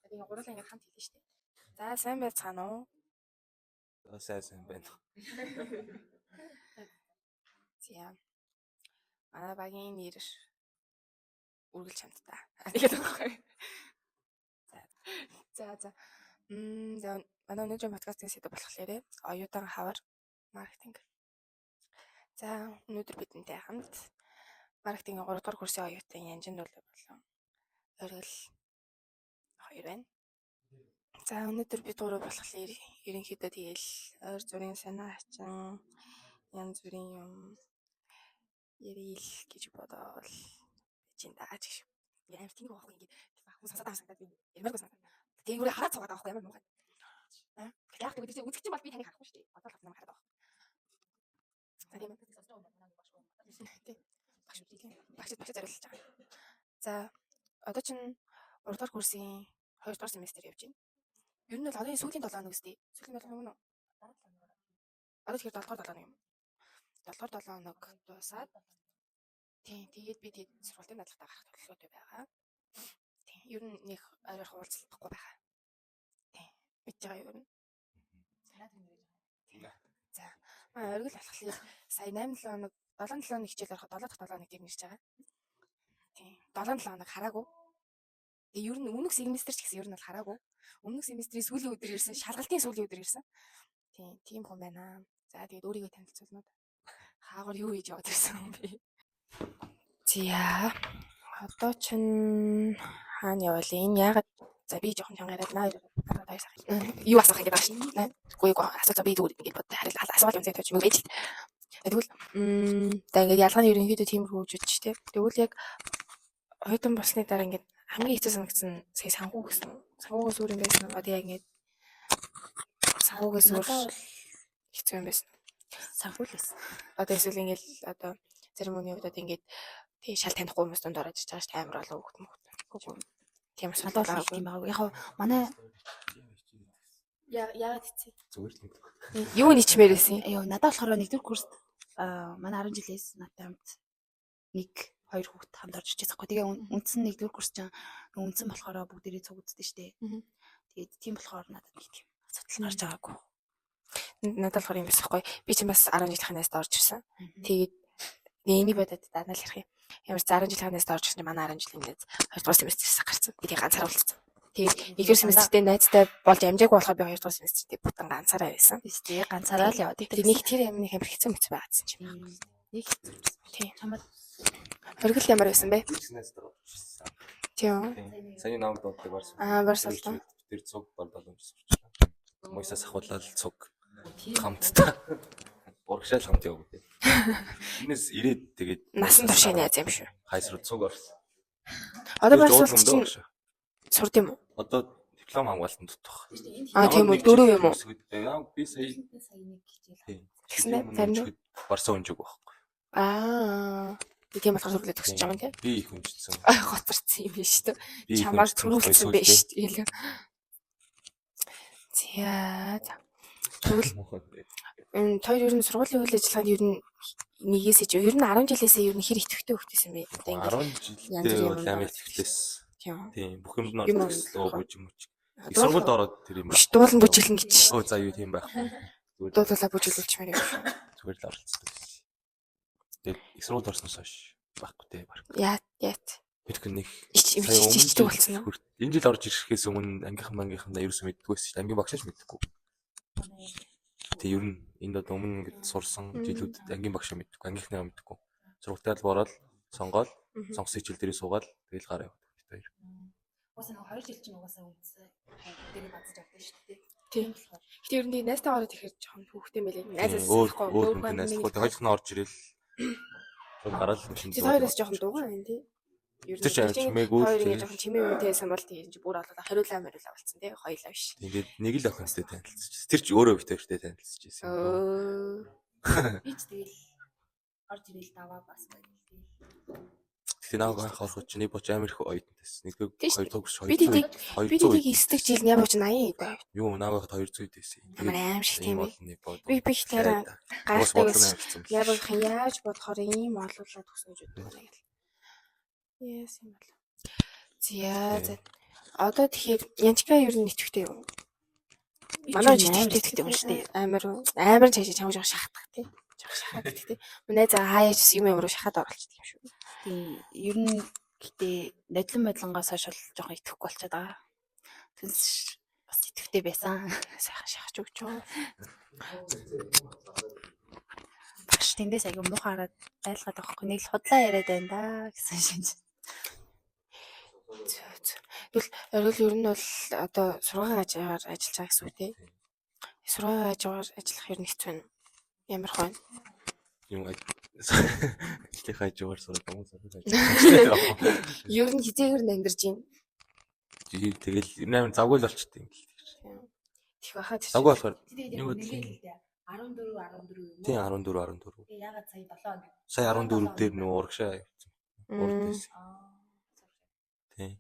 Тэгээ гурлаа ингээд хамт хэлнэ шүү дээ. За сайн байцгаана уу? сайн байна. Тийм. Манай багийн нэр үргэлж хамтдаа. Тэгээд байхгүй. За. Манай өнөөдрийн подкастын сэдв болохоор оюутан хавар маркетинг. За өнөөдөр бидэнтэй хамт маркетингийн 3 дугаар курсын оюутан Янжин Нөлөө болон Оргил хоёр байна. За өнөөдөр бид гурав болохоор ерөнхийдөө тэгэл ойр зүрийн санаа хачин янз бүрийн юм ярил гэж бодоол байж энэ даа гэж. Ямар тийм байхгүй ингээд хүн сонсоод байгаа санагдаад би ямаргүй санагдав. Тэгээ өөрөө хараад суугаад байгаа байхгүй ямар муухай. Яг тэгвэл тийм үзэгч бол би таныг харахгүй шүү дээ. Одоо л намайг хараад байгаа. За тийм ээ. Багш зориулж байгаа. За одоо чинь 3 дугаар курсын 2 дугаар семестр явж байна. Ер нь бол одооний сүүлийн 7 хоног үстэй. Сүүлийн 7 хоног нь одоо тэгэхээр 7 дугаар 7 хоног юм. 7 дугаар 7 хоног дуусаад тийм тэгээд би тэд сургуулийн дадлагдаа гарах төлөвлөгөөтэй байгаа. Тийм ер нь нэг ойроор хуулцлахгүй байгаа. Тийм мэдж байгаа ер нь. За оргил болохоор сая 8-7 хоног 7-7 хоног хичээл ороход 7 дахь 7 хоног тийм нэрч байгаа. Тийм 7-7 хоног хараагүй. Тэгээ ер нь өмнөх семестр ч гэсэн ер нь бол хараагүй. Өмнөх семестрийн сүүлийн өдөр ирсэн, шалгалтын сүүлийн өдөр ирсэн. Тийм хүн байна. За тэгээд өөрийгөө танилцуулна уу? Хаагаар юу хийж яваад ирсэн юм бэ? За одоо чинь хаана яваал энэ яагаад за би жоохон чангараад наа юу асуух гэдэг байна шин. Үгүй асууж би зүгээр ингэж боддог. Харин асуулт юм зэт юм байж. Тэгвэл за ингээд ялгааны ерөнхийдөө тиймэрхүү үжиж тий. Тэгвэл яг оюутан болсны дараа ингээд хамгийн хэцүү санагдсан сая санхүү гэсэн. Санхүүгээс өөр юм байсан. Одоо яг ингээд санхүүгээс өөр хэцүү юм байсан. Санхүү л байсан. Одоо эсвэл ингээд одоо церемони удаад ингээд тий шал танихгүй хүмүүс донд ороод ич байгаа ш амар болоо хөгтмөг. Тийм асуудал байгаа юм аа. Яг манай яагаад хэцээ. Зүгээр л юм. Юу ничмээр байсан? Айоо надад болохоор 1-р курст манай 10 жилээс надад хамт 1-2 хүүхд хамт орж ирчихсэн байхгүй. Тэгээ үндсэн 1-р курс чинь үндсэн болохоор бүгдээрээ цуг үздэг штэ. Тэгээд тийм болохоор надад нэг тийм асуудал гарч байгаагүй. Надад болохоор юм байсан байхгүй. Би чинь бас 10 жилийн ханаас орж ирсэн. Тэгээд энийг бодоод данаа л ярих юм. Ямар ч 10 жилийн ханаас орж ирсэн чинь манай 10 жилийн нээз 2 дугаар семестрээс гарсан. Би тийм ганцаараа болчихсон. Тэгээд 1-р семестртээ найзтай болж амжаагүй болохоор би 2 дугаар семестртээ бүтэн ганцаараа байсан. Тий, ганцаараа л яваад. Тэгээд нэг тэр юм нэг амар хэцүү мэт байгаадсан юм байна. Нэг тий. Чамд оргил ямар байсан бэ? Тийм. Саяны намд боддог барсан. Барсалсан. Тэр цуг болдол юм сурчлаа. Моёсоос ахуулаад цуг хамтдаа. Урагшаал хамт яваг гэдэг. Энэс ирээд тэгээд насан туршийн найз юм шүү. хайсруу цуг орсон. Одоо барсалсан чинь сурд юм уу? Одоо диплом хамгаалтанд дутах. Тийм үү, 4 юм уу? Яа би сая нэг хичээл. Тэгснэ зарим барсан унжиг байхгүй. Би тийм болохоор сүрлээ төгсөж байгаа юм тийм. Би их унжсан. Гоцорсон юм биш үү? Чамаар түрүүлсэн биш үү? За. Тэгвэл хоёр ер нь сургуулийн үйл ажиллагаанд ер нь нэгээс ч ер нь 10 жилээсээ ер нь хэр идэвхтэй хөгжсөн бэ? Одоо ингээд 10 жилдээ амар идэвхтэйс. Тийм бүх юмд нь орсон бууж юм уу. Их сургуульд ороод тэр юм. Дуулан бүжиглэн гэж. Өө за юу тийм байхгүй. Дуулаа бүжиглүүлчмээр юм шүү. Зүгээр л оролцдог. Тэгээд их сургуульд орсноос хойш байхгүй те баг. Яа. Тэр нэг ичдэг болсон юм. Энэ жил орж ирэхээс өмнө ангийнхандаа ерөөсөө мэддэггүй байсан шүү дээ. Ангийн багшаач мэддэггүй. Тэг ер нь энд одоо өмнө ингэж сурсан жилүүдэд ангийн багшаа мэддэггүй, ангийнхнаа мэддэггүй. Сургуультай л бороод сонгоод сонгосон хичээл дээрээ суугаад тэгэл гараа яваад тэр хоёр. Уусаа нэг 2 жил чинь угаасаа үндсэн дээрээ базж авдаг шүү дээ. Тийм болохоор. Гэтэ ер нь найзтай ороод ирэхээр жоохон хүүхдэм байлээ. Найзаас өөр найзтай хоёулах нь орж ирэл. Гараал юм шиг. Тэр хоёроос жоохон дугаа байна тий. Ер нь чимээгүй хоёр ингэ жоохон чимээ үнэтэйсэн бол тийм чи бүр олоо хариулаа болсон тий. Хоёулаа биш. Тэгээд нэг л охинтой танилцчихсан. Тэр ч өөрөө өвтөртэй танилцчихсан. Би ч тэгэл орж ирэл даваа бас байл тий. Тэгээ нааг анхаарах чинь боч амар их оюутнаас нэг 2 төгс 200. Би тэгийг эсдэг жил нямаач 80 даа. Юу наагад 200 дэсэн. Амар шиг тийм ээ. Би тэр гайхдаг яаж бодохоор ийм олуулаад төгсөн гэж боддог юм. Yes юм бол. За Одоо тэгэхээр Янчка ер нь итгэвтэй юу? Манай итгэвтэй юм шүү дээ. Амар цааш чамж жоо шахах тий. Жоо шахаад тий. Манай заа хаяач юм руу шахаад оролцдог юм шүү. Тийм ер нь гэтээ надлан байдлангаас хойш бол жоохон итгэхгүй болчиход байгаа. Тэгс бас итгэвтэй байсан. Сайхан шахаж өгч ёо. Багш тэндээс аягүй муухай хараад байлгаад байхгүй. Нэг л худлаа яриад байна да гэсэн шинж. Тэгвэл ер нь бол одоо сургуулийн хажуугаар ажиллаж байгаа гэсэн үг тий. Сургуулийн хажуугаар ажиллах ер нь хэцүү байна. Ямар хөө. Юм ажлын хажуугаар сураад юм уу? Ер нь хизээгээр амьдарч байна. Тэгэл амар завгүй л болчтой юм гээл. Тэг бахаа тийм. Завгүй болохоор Юу гэдэг 14 юм. тий 14. Тэгээ ягаад сая 7 хоног. Сая 14 дээр нөө урагшаа явуулсан. Урдээс. Тий.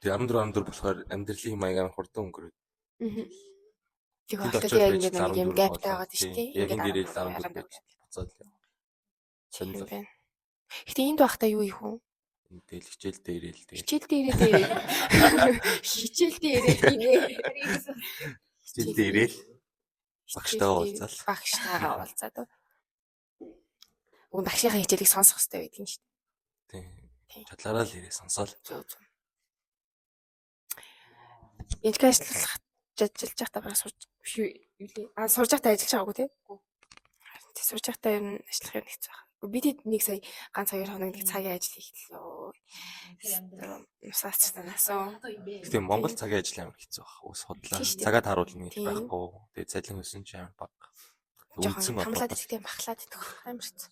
Тэгээ 14 болохоор амьдралын маяг амар хурдан өнгөрөөд. Тэг бахаа яг ингэ нэг юм гаптай байгаа тийм тий. Яг энэ дээрээ 14 гэж буцаад л. Сонирхол. Гэтэ энд байхдаа юу их вэ? Тэгэл хичээл дээрээ л тэгээ. Хичээл дээрээ. Хичээл дээрээ тийм ээ. Хичээл дээрээ л багштайгаа уулзаал. Багштайгаа уулзаад. Уг багшийнхаа хичээлийг сонсох хэрэгтэй байдаг юм шүү дээ. Тийм. Чадлаараа л ирээ сонсоол. Энд ажиллах ажиллаж байхдаа бараг сурж юу лээ. Сурж байхдаа ажиллаж байгаагүй тий. Тий сурж байхдаа ер нь ажиллах юм хэцүү байна. Бид нэг сая ганц 2 хоног нэг цагийн ажил хийхлээ. Нусаач танасаа. Тийм Монгол цагийн ажил амар хэцүү баг. Ус худлаа. Цагаад харуулна гэж байхгүй. Тэгээ цалин өсөн ч амар бага. Үндсэн хамлаад идэх бахлаад идэх амар хэцүү.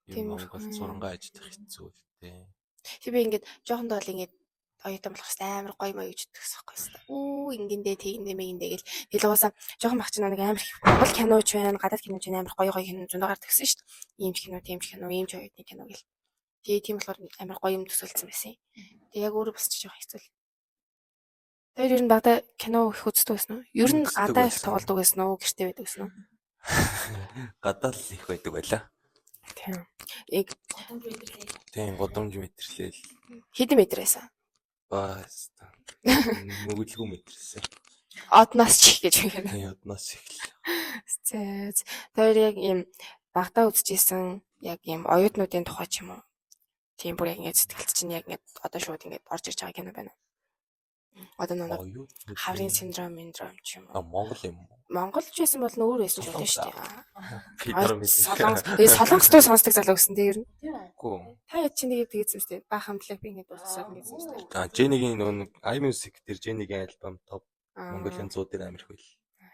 Тийм Монгол сурангаа ажиллах хэцүү л дээ. Тэг би ингээд жоохондоо л ингээд оюутан болох хэвээр амар гоё маяг гэж өгсөн байхгүй юу. Ингэндээ тэгэндээ мэгиндээ гэл тэгэл угаасаа жоохон багч нэг амар Монгол киноч байна, гадаад киноч байна, амар гоё кино зундагаар тгсэн шүү дээ. Ийм ч кино, тийм ч кино, ийм ч оюутны кино гэл. Тэгээ тийм болохоор амар гоё юм төсөөлсөн байсан. Тэг яг өөрөө бас ч жоохон хэцүү л. Тэр ер нь багада кино их үздэг байсан уу? Ер нь гадаа их тоглодог байсан уу? Гэртээ байдаг байсан уу? Гадаа л их байдаг байлаа. Тийм. Тийм годомж мэтрлээл. Хэдэн метр байсан? Бас мөглгөө мэтэрсэн. Одноос ч их гэж байна. Тийм одноос эхэллээ. Зээ. Тэр яг ийм багтаа үзчихсэн яг ийм оюутнуудын тухай ч юм уу. Тийм бүр яг ингэ сэтгэлд чинь яг ингэ одоо шууд ингэ орж ирж байгаа кино байна уу? Одоо нэг хаврын синдром ч юм уу. Монгол юм уу? Монголч байсан бол нөөр байсан ч үү шүү дээ. Тэгээ солонгостой сонсдог залуу гэсэн дээр нь. Үгүй. Та яд чи нэг тэгээс үстэй баахан блэк ингэ дууссан гэсэн үстэй. Jenny-гийн нөгөө iMusic дээр Jenny-гийн альбом топ Монголын 100 дээр амирх байл.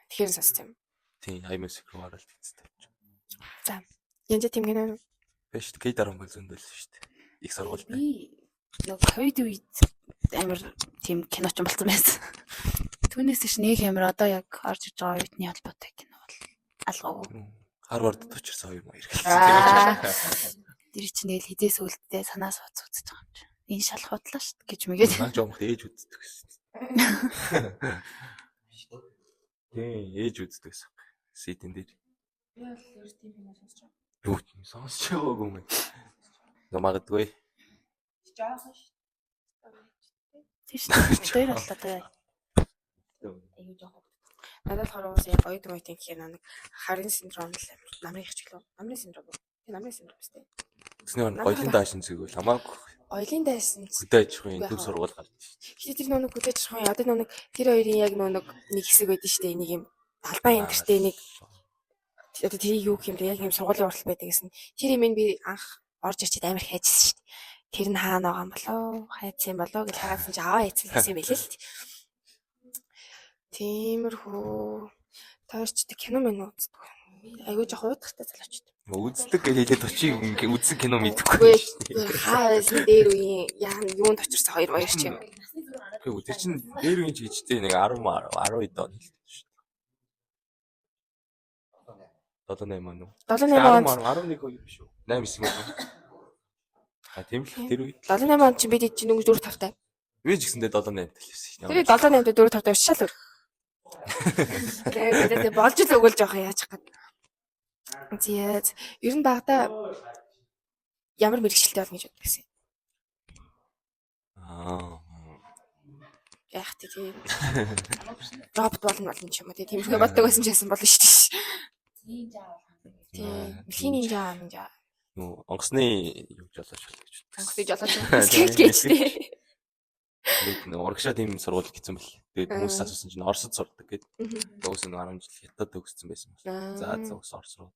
Тэгэхээр сонсд юм. Тийм iMusic руу ороод тэгсэн тавьчих. За. Янз тийм гэнэ. Биш K-дарам бол зөндөл шүү дээ. Их сургууль байна. Би нэг ковид үед амар тийм киноч болсон байсан. Түүнээс ч нэг амар одоо яг орж иж байгаа оюутны холбоотой кино бол алгаагүй. Харвардд очирсан хоёр маяг хэлсэн. Тэр чинь тэгэл хизээс үлдээ санаа сууц үзэж байгаа юм чинь. Энэ шал худлаа шүү гэж мэгээд. Наа жоомх ээж үздэг гэсэн. Тийм ээж үздэг гэсэн. Ситэн дээр. Би бол ер тийм кино сонсож байгаа. Юу тийм сонсож байгаагүй юм. Магадгүй. Жаахан шүү. Тийм шүү. Тэр бол одоо аюу жоохон. Надад хараад яг оюутан үеийн кино нэг харын синдром л намрын их ч гэлөө. Намрын синдром. Тийм намрын синдром шүү дээ. Тэснэр гоёлын даашин зүгэл хамаагүй. Оёлын дайсан. Хөдөө аж ахуйн төв сургууль гарч. Гэхдээ тэр нэг хөдөө аж ахуйн одоо нэг тэр хоёрын яг нэг хэсэг байдаг шүү дээ. Нэг юм албан энтертэй нэг одоо тэр юу гэх юм бэ? Яг юм сургуулийн уртал байдаг гэсэн. Тэр юм би анх орж ирчихэд амар хайжсэн шүү дээ. Тэр нь хаана байгаа юм болоо? Хайцсан юм болоо гэж хараасан чи аваа хийсэн гэсэн юм билээ л. Тиймэрхүү таарч кино мэн үздэг. Айгуу жоох уйдахтай залуучд. Үздэг гэж хэлээд очиг үзсэн кино мэдхгүй шүү дээ. Хаасын дээр үеийн юунд очирсан хоёр баяр ч юм. Үгүй тэр чинь дээр үеийн жижигтэй нэг 10 12 он хэлдэг шүү дээ. 78 он уу? 78 он 11 хоёр биш үү? 8 9 он. А тийм л тэр үед 78 он чи бид чинь дөнгөж 4 тавтай. би ч гэсэндээ 78 талсэн шүү дээ. Тэр 78-д 4 тавтай шал өөр. Тэгээд болж л өгөл жоох яаж хаад. Зяа. Ер нь багада ямар мэрэгчлээ болно гэж боддог гэсэн. Яах тийм. Робот болно ч юм уу тийм боддог байсан ч байсан болно шүү дээ. Тийм. Дэлхийн нинжа. Нөө онгоцны юу жолооч гэж боддог. Онгоцны жолооч гэж тий. Нэг урагшаа тийм сургууль гэсэн бэл. Тэгээд хүмүүс асуусан чинь Оросд сурдаг гэдэг. Уус нэг 10 жил хятад төгссөн байсан байна. За уус Орос руу.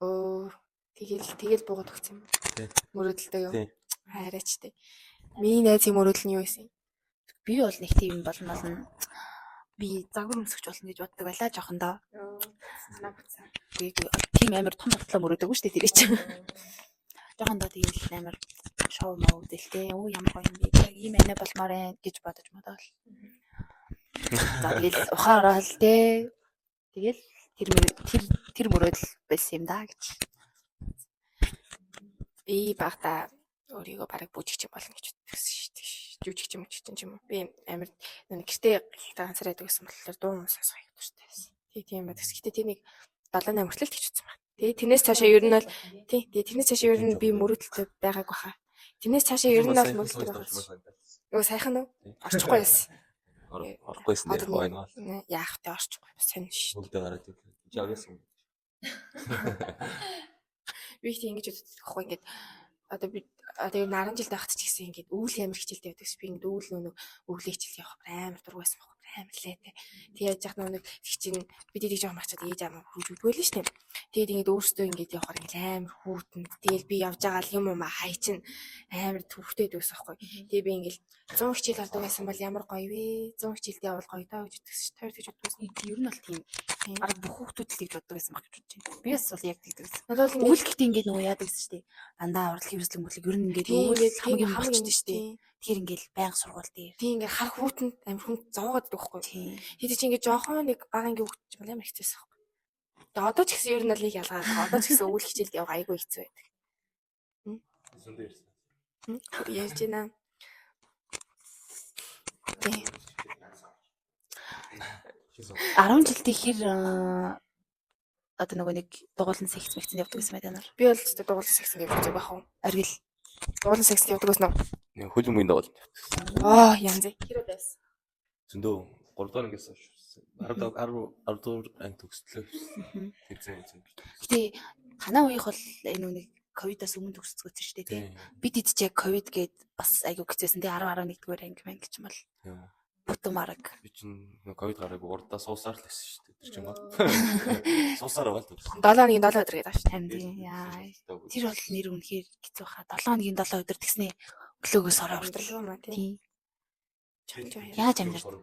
Оо тэгэл буугаад өгсөн юм. Тий. Мөрөдөлтэй юу? Тий. Хайраач тий. Миний найзын мөрөдөл нь юу байсан? Би бол нэг тийм болно. Би загвар өмсгч болно гэж боддог байлаа жоохондоо. Санаа буцаа. Тийм амар том бодлоо мөрөөдөггүй шүү дээ тэр чинь. Жоохондоо тэгэл амар шоу маа үзэлтэй. Оо ямар гоё юм бэ? Яг ийм анаа болмоор ээ гэж бодож модол. За тэгэл ухаарал дээ. Тэгэл тэр мөрөөдөл байсан юм да гэж. Би багтаа өөрийгөө бараг бүжигч юм болно гэж бодсон шүү дээ. Жүжигч юм уу? Би амар нэг гэртээ ганцаар байдаг гэсэн болохоор дуу сонсох их дуртай байсан. Тийм байдаг. Гэтэ тийм нэг 7-8 хүртэл тэгж утсан байна. Тэгээ тэрнээс цаашаа ер нь бол тэрнээс цаашаа ер нь би мөрөдөлтэй байгааг баха. Тэрнээс цаашаа ер нь бол мөрөдөлтэй байгаа. Юу сайхан уу? Орчихгүй байсан. Орохгүй байсан дээр байна бол. Яах вэ орчихгүй сонь шүү. Бүгдээ гараад ирлээ. Жагсан. Би их ингэж боддог байхгүй ингээд одоо би тэгээ 10 жил байхад ч гэсэн ингээд өвөл амар хичээлтэй байдаг ш. Би ингээд өвөл нөгөө өвлөө хичээл явах амар дургүйсэн байхгүй амар лээ. Тэгээ яаж яах нэг хичээн бид ийж байгаа мачаад ээж амаа хурж өгдөг л ш. Тэгээд ингээд өөртөө ингээд явахаар ингээд амар хүүтэн. Тэгэл би явж байгаа юм уу хайчин амар төвхтэй дөөс байхгүй. Тэгээ би ингээд 100 хичээл болдог байсан бол ямар гоё вэ? 100 хичээлд явбал гоё даа гэж боддог ш. Тэр гэж боддог. Ер нь бол тийм. Арга бүх хүүхдүүд л гэж боддог байсан баг гэж бодож байна. Би бас бол яг тэгдэг байсан. Надад бол Өвөл гэхдээ ингээд нөгөө яадаг гэсэн шүү дээ. Дандаа урал хэврэслэг мөрлөг ер нь ингээд өвөл хамгийн болчихсон шүү дээ. Тэгэхээр ингээд байнга сургууль дээр. Тийм ингээд хар хүүтэнд амар хүн зовоод байхгүй. Тэгээд чи ингээд жоохон нэг бага ингээд хөвч юм амар хэцүүсэн байхгүй. Тэгээд одоо ч гэсэн ер нь л нэг ялгаад одоо ч гэсэн өвөл хичээлд явах айгүй хэцүү байдаг. Сүндээ ирсэн. Яаж ийна. Тийм. 10 жилдээ хэр одоо нөгөө нэг дугуулсан секц мэгцэнд явдаг гэсэн байна нар. Би бол ч дугуулсан секс гэж бодож байх уу. Аргил Дугуулсан секс явдаг гэсэн үү? Нэг хөлбөмбөгийн давал. Янз. Хэрэг байсан. Зөндөө 3 дахь ангиас 10 дугаар анги төгслөө. Тэгсэн. Гэтэ танаа үеийнх бол энэ нэг ковидаас өмнө төгсцгөөсөн шүү дээ тий. Бид идэж яг ковид гээд бас айгу хэцээсэн тий 10 11 дугаар анги мэн гэж юм бол. Бүтэн мараг. Би чинь ковид гараагүй урдаа суусаар л байсан шүү дээ. Тэр чинь гоо. Суусаар байгаа л төгссөн. 7-1 7 өдөр гэдэг ааш. Танд яа. Тэр бол нэр үнэхээр хэцүү хаа. 7-1 7 өдөр тэгснэ өглөөгөөс ороо хүртэл. Тий. Яаж амьдрал?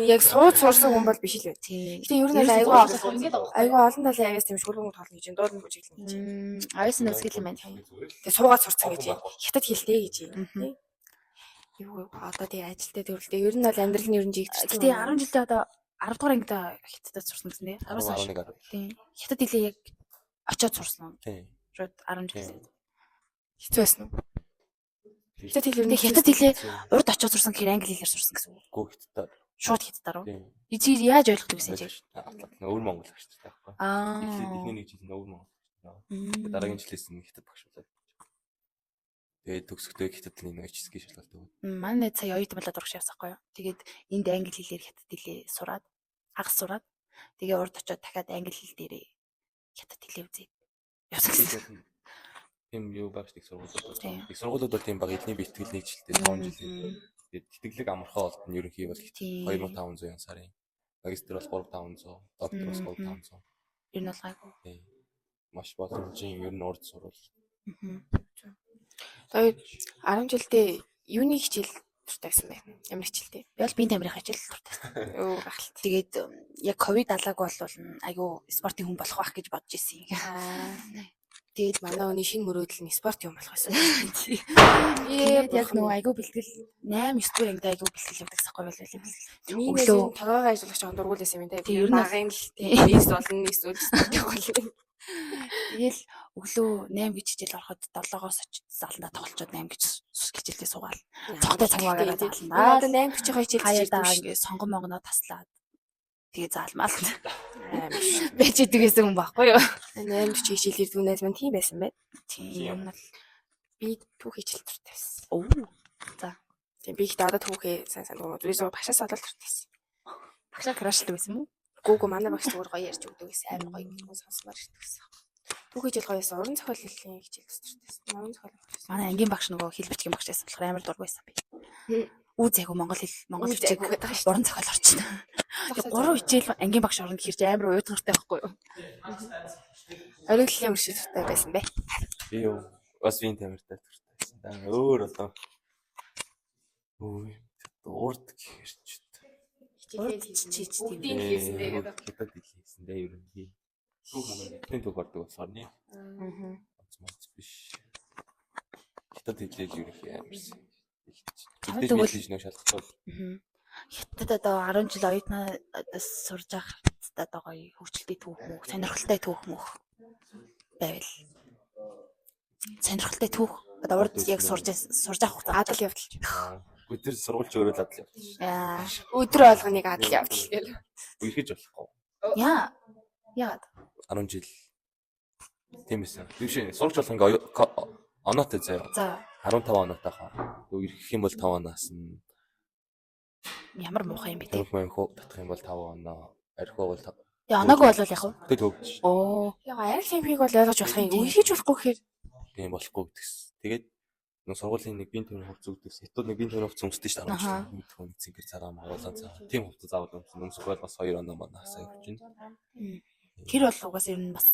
Яг сууд суурсан хүн бол биш л бай. Тий. Гэтэ ер нь айгүй олон талын авиас тийм шүлгэн тоолно гэж дуулна бүжиглэн гэж. Авиас нь үсгэл юм байна. Тэгээ суугаад сурцсан гэж хятад хэлтэй гэж тий. Юу одоо тий ажилтаа төрөлтэй ер нь бол амьдрал нь ер нь жигдчихсэн. Гэтэ 10 жилдээ одоо 10 дугаар ангид хятадд сурсан гэсэн тий. 11 гарав. Тий. Хятад хэлээ яг очиод сурсан. Тий. Шууд 10 жилдээ. Хэцүү байсан уу? Хятад хэл ер нь Хятад хэлээ урд очиод сурсан гэхээр англи хэлээр сурсан гэсэн үг. Гүү хятадаар. Шууд хятадаар уу? Тий. Эцэг яаж ойлгодог гэсэн чинь? Өвөр Монгол гэж таахгүй. Эхний нэг жил өвөр Монгол. Тэгээд дараагийн жилээс нь хятад багш болоод. Тэгээд төгсгөлөө хятад нэг HSG шалгалт өгөө. Манай найз сая оюутан болоод урагш явсаахгүй юу? Тэгээд энд англи хэлээр хятад хэлээ сураад, хагас сураад тэгээ урд очиод дахиад англи хэл дээрээ хятад хэлээ үзээд явсан гэсэн. Тийм юу багш нэг сургуулиуд байна. Их сургуулиуд бол тийм баг эдний бэлтгэл нэг жилдээ 5 жилийн. Тэгээд тэтгэлэг амархаа болт нь ерөнхий бол 2500 сарын. Магистр бол 3500, доктор бас 3500. Ер нь бол гайгүй. Тийм. Маш боломжийн ер нь урд сурвал. Тэгээд 10 жилдээ юуны хичээл туртай байсан бэ? Ямар хичээлтэй? Би бол биеийн тамирын хичээл туртай. Юу гахалт. Тэгээд яг ковид алааг бол айгүй спортын хүн болох байх гэж бодож ирсэн. Тэгээд манай өний шинэ мөрөөдөл нь спорт юм болох байсан. Тэгээд яг нөгөө айгүй бэлтгэл 8 9 дугаар ангид айгүй бэлтгэл явдаг сахгүй байлаа. Өглөө тоогоо ажиллах жоон дургуулсан юм даа. Ер нь агын л нийс болно, нийс үлдсэн. Тэгэл өглөө 8 гэж хичээл ороход 7-оос очиж заландаа тоглолцоод 8 гэж хичээлдээ суугаал. Цогтой цагаагаар заландаа. Одоо 8 бичих хичээл хаяадаа ингээ сонгон монгоноо таслаад тэгээ заалмаал. Бэж идэг гэсэн хүн байхгүй юу? 8 бичих хичээлээр түүнээс мань тийм байсан байт. Тийм бол би түүх хичээл туртай байсан. Оо. За. Тийм би ихтэй одоо түүхээ сайн санагдав. Зүгээр багшаас олоод төртөөсөн. Багшаа крашлдаг байсан юм уу? Гүүгөө манай багш зүгээр гоё ярьж өгдөг гэсэн амар гоё юм сонсомоор ирдэг гэсэн. Түүхий жил гоёс уран зохиолын хичээл өстертэйсэн. Уран зохиол. Манай ангийн багш нөгөө хэл бичгийн багш байсан болохоор амар дургүй байсан би. Үу зайгүй монгол хичээл гэдэг байгаа шүү. уран зохиол орчихно. Тэгээ 3 хичээл ангийн багш орно гэхэр чи амар уйдгартай байхгүй юу? Оригдлын өршөлттэй байсан бэ. Би юу бас вин тамиртай туртайсан. Да өөр одоо урд гэхэр ч Чич тийм. Үдийн хийсэн дээ гэдэг. хятад хийсэн дээ ер нь би. Хятадын түүх ордог болохоор нэ. Аа. Моц биш. Хятад хэлээд ер нь амарсан. Тэгвэл- Тэгвэл хийж нөө шалгахгүй. Хятад одоо 10 жил оюутнаас сурж авах одоо гоё хөгжилтэй түүх мөх, сонирхолтой түүх мөх байвал. Сонирхолтой түүх одоо урд яг сурж авах хугацаа. Адал явдал. Өдөр сургуульч өөрөө л адал явдал. Яа. Өдөр болгоныг адал явдал гэл. Үерхэж болохгүй. Яагаад? 10 жил. Тийм байсан. Биш сурч болох ингээ оноотой заяа. За 15 оноотой хаа. Үерхэх юм бол 5 оноос нь ямар муухай юм бэ те. төвх мөнхөө татах юм бол 5 оноо. Архиу бол Тэгээ оноогүй бол яг уу. тэг төгч. Оо. Яг арил хэмхийг бол ойлгож болох юм. Үхэж болохгүй гэхээр Тийм болохгүй гэдэгс. Тэгээд нэг сургуулийн нэг бие төвийн хувц өгдөгс. Хятад нэг бие төвийн хувц өмсдөг шүү дээ 10 жил. Хүн цэнгэр цагаан магуулаа цаа. Тийм хувц заавал өмсөх бол бас 2 оноо манаас явж байна. Тэр бол угаас ер нь бас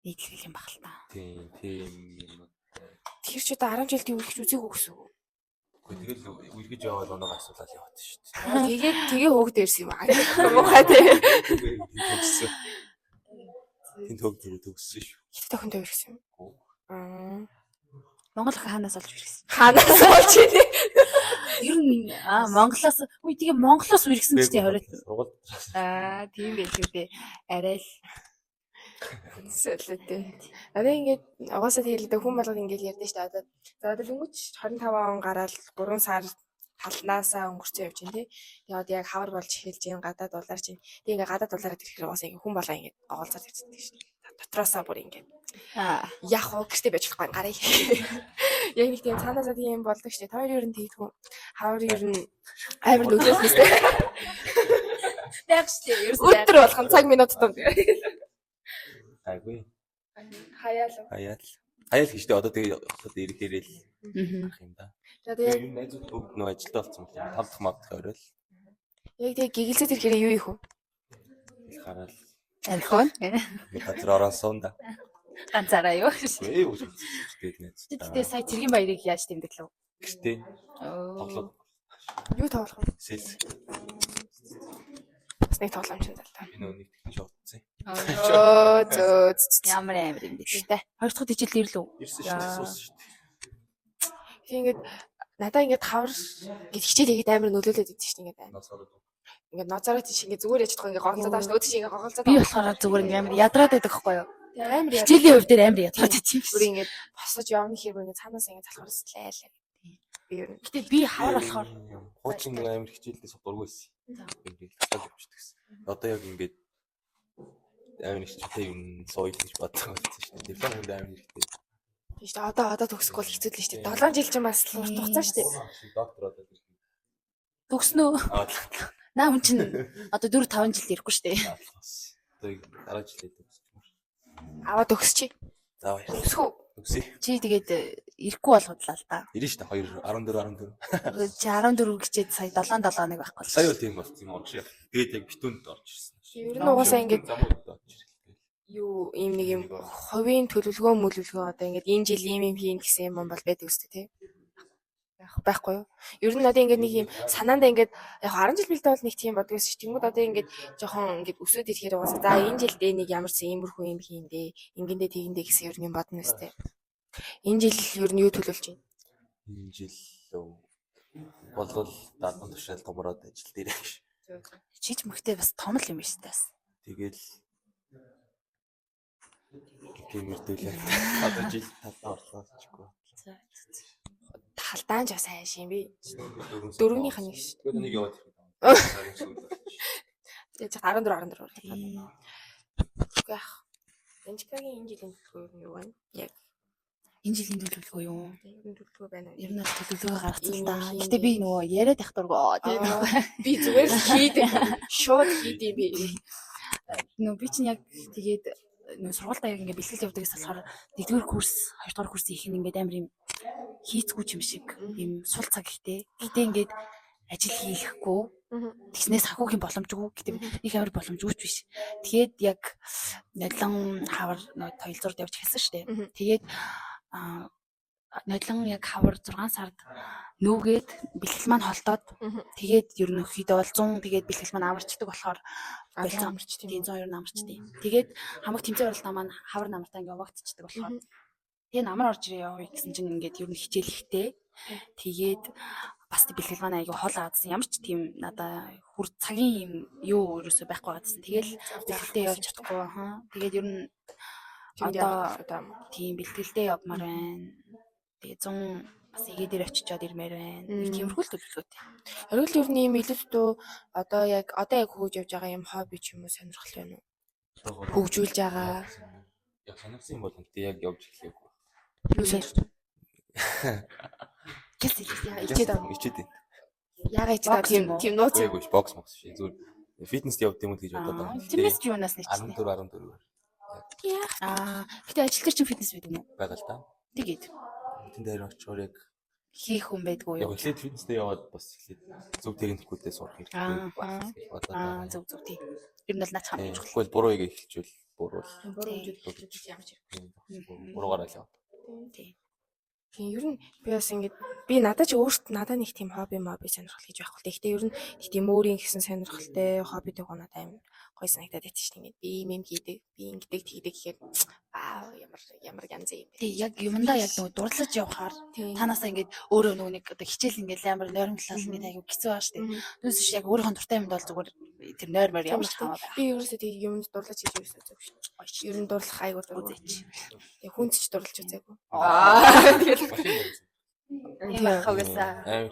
нийтлэл юм баг л та. Тийм юм. тэр ч одоо 10 жилдээ үхэж үзээгүй гэсэн үг. Гэхдээ тэгэл үргэж яваад оноо асуулаад яваад шүү дээ. Тэгээ хөөгд ирсэн юм аа. Муухай тий. Тин төгдөг төгссөн шүү. Хит тохиндоо ирсэн юм. Аа. Монгол хаанаас олж ирсэн? Ханаас болж ирээ. Ер нь Монголоос тэгээ Монголоос ирсэн ч тийм хориод. Сургууль. Тийм байх үү дээ. Арай л Эсвэл одоо ингээд угаасаа тэгээд хүн болгоо ингээд ярьдэн шүү дээ. За одоо өнгөч 25 он гараад 3 сар талнаасаа өнгөрцөн явж байна тий. Тэгээд яг хавар болж эхэлж байна. Гадаад дулаар чинь. Тэг ингээд гадаад дулаараа ирэхээр угаасаа ингээд хүн болгоо ингээд оголцоод ирчихдэг шүү дээ. Дотроосаа бүр ингээд яг хоо гэртээ байж болохгүй гарыг. Яг нэг тийм цаанаасаа тийм болдог шүү дээ. Тэр ер нь тийдгүй. Хавар ер нь амар нөлөөлсөн шүү дээ. байх шүү дээ. Ер нь Өдөр болгон цаг минут танд. Айгүй. Хаяал. Хаяал гэжтэй одоо тэгээ явахад ирэхээрээ л ах юм да. За тэгээ Ер нь найзууд бүгд нөө ажилдаа болсон юм байна. 5 дахь мавдах орой л яг тэгээ гигэлцээд ирэхээр юу ийх вэ? гараал архион газар орон суунда. ганцаараа юу. Ээ үгүй тэгээд найз. Тэгтээ сая цэргийн баярыг яаж тэмдэглэв? Гэртээ тоглоод Юу тоглох вэ? сэлс Бас нэг тоглоомч юм даа. би нөө нэг техник шоудсан. Оо зөө. Ямар амар юм бэ те. Тэ. Хоёр дахь хичээл ирлээ. Ирсэн шүү дээ суусан шүү дээ. Тэг ингээд надаа ингээд хавар гэд хичээл ихэд амар нөлөөлөд идэв чинь ингээд. Ингээд ноцороо тийш ингээд зүгээр яж чадах ингээд гоолцоод тааш өөдөө чинь ингээд гоолцоод. Би болохоор зүгээр амар ядраад байдаг байхгүй юу? амар яа. Хичээлийн хувь дээр амар ядраад байдаг юм Бүр шиг. ингээд босож явна хэрэг ингээд цаанаас ингээд залхуурслаа л. Би ер нь Гэтэ би хавар болохоор хуучин нэг амар хичээлдээ судургүй байсан. Ингээд тасаад явчихдаг гэсэн. Одоо яг ингээд амар хичээлтэй юм сууж гэж бодсон байсан шүү дээ. Диплом хүнд амар хэрэгтэй. тийм шүү дээ. Одоо төгсөхгүй л хэцүү л шүү дээ. 7 жил ч бас урт хугацаа шүү дээ. Доктор одоо төгснөө. аа Наа хүн чинь одоо 4 5 жил ирэхгүй шүү дээ. одоо дараа жилээ төгсөж. Аваад өгсчи. За баяр. Өсгөө. Төгсөе. Чи тэгээд ирэхгүй болгодлаа л да. Ирэн шүү дээ 2 14 14. Чи 14 гिचээд сая 7 нэг байхгүй. Сая бол тийм болсон юм орж. Тэгээд яг битүүнд орж ирсэн. Ер нь угаасаа ингээд замууд орж ирлээ. юу ийм нэг юм хувийн төлөвлөгөө мөлөвлөгөө одоо ингээд энэ жил ийм хийн гэсэн юм бол байдаг үстэй тий. Байхгүй юу? Ер нь одоо ингээд нэг юм санаандаа ингээд яг 10 жил бэлдээ бол нэг тийм бодгоос ш. Тэнгүүд одоо ингээд жоохон ингээд өсөд ирэхээр угаасаа за энэ жилд нэг ямар ч иймэрхүү юм хийндээ ингэндээ тэгэндээ гэсэн ер нь юм бодно үстэй. Энэ жил ер нь юу төлөвлөж байна? Энэ жил болвол дадлан тушаал томроод ажил дээр гэж. Чиж мөхтэй бас том л юм шүү дээ. Тэгэл тиймэрдүүлээ. Одоо жил талаа орлоо гэхгүй. Талдаан ч бас хайш юм би. Дөрөвнийх нь нэг ш. Тэгээд нэг яваад Тэгээд 14 14. Гэхдээ яг Энчкагийн энэ жилийн төлөв юу вэ? Яг Энэ жилийн төлөвлөгөө юу? Ер нь төлөвлөгөө байна уу? Ер нь бол төлөвлөгөө гаргацсан л да. Ийм Гэтэ би нөгөө яриад явах дургоо. Би зүгээр л хийдэг. Шууд хийдэг би. Нөгөө би чинь яг тэгээд нөгөө сургуультаа яг ингээд бэлтгэл явдаг гэсэн болохоор 1-р курс, 2-р курс их нь ингээд амар юм хийцгүй юм шиг юм сул цаг ихтэй. Гэтэ ингээд ажил хийхгүй тэгснээс хахуухийн боломжгүй. Гэтэ их амар боломжгүй ч биш. Тэгээд яг нодлон хавар тойлзурд явж эхэлсэн шүү дээ. Тэгээд нодлон яг хавар 6 сард нүүгээд бэлтгэл маань холдоод тэгээд ер нь хэд бол 100 тэгээд бэлтгэл маань амарчдаг болохоор болцсон амарчдаг. 100 ер нь амарчдаг. Тэгээд хамаг тэмцээн уралдаа маань хавар намартаа ингээ овогдчихдаг болохоор тэгээд намар орж ирээ яваа гэсэн чинь ингээд ер нь хичээл ихтэй. Тэгээд бас бэлтгэл маань аягүй хол аадсан. Ямар ч тийм надаа хүр цагийн юу ерөөсөй байхгүй гадсан. Тэгэл бэлтгэлдээ явж чадахгүй. Тэгээд ер нь одоо тийм бэлтгэлдээ явмаар байна. Тэгээд 100 бас игээ дээр очичоод ирмээр байна. Тиймэрхүү л төлөвлөгөөтэй. Оргил ер нь ийм илүүтүү одоо яг хөгж явж байгаа юм хобби ч юм уу сонирхол байна уу? Хөгжүүлж байгаа. Яг сонирхсан юм бол гэтээ яг явж эхлэв. Юу сонирхож? Ичээд байна. Яага ичээд тийм нууц. Үгүй бокс мокс шээ. Зүгээр фитнест явд юм уу гэж бодоод байна. Фитнес ч юунаас нэгчсэн. 14. Гэтэ ажил дээр чинь фитнес байдаг юм уу? Байгаа л да. Тэгээд Тэн дээр очоор яг хийх хүн байдгүй юу? яг эхлээд фитнестэй яваад бас эхлээд зөв техникүүдээ сурах хэрэгтэй байх гэж бодоод байна. Зөв тийм. Ер нь бол наач хамж чухал. Тэгвэл буруу игээ эхэлчихвэл буруу хөгжүүлж ямар ч буруугаар л яваад. Тийм. Тийм ер нь би бас ингэж би надад нэг тийм хобби сонирхол гэж байхгүй. Гэхдээ ер нь тийм өөрийн гэсэн сонирхолтой хоббитэй надад амар гоё санагдаад байт шүү дээ. Ингээд би юм хийдэг, би ингэдэг тэгдэг гэхээр ямар янз юм бэ. Тий яг юмдаа яг нөгөө дурлаж явахаар танаасаа ингээд өөрөө нөгөө нэг одоо хичээл ингээд амар нойрмлал ингээд аягүй хэцүү байгаа шүү дээ. Түүнээс шиг яг өөрийнхөө дуртай юмд бол зүгээр тэр нойрмоор ямар ч хамаагүй. Би ерөөсөө тийм юмд дурлаж хийж ерөөсөө зөв шүү. Ер нь дурлах айгуу үзээч. Яг хүнц ч дурлаж үзээгүй. Тэгэл юм ахагсаа.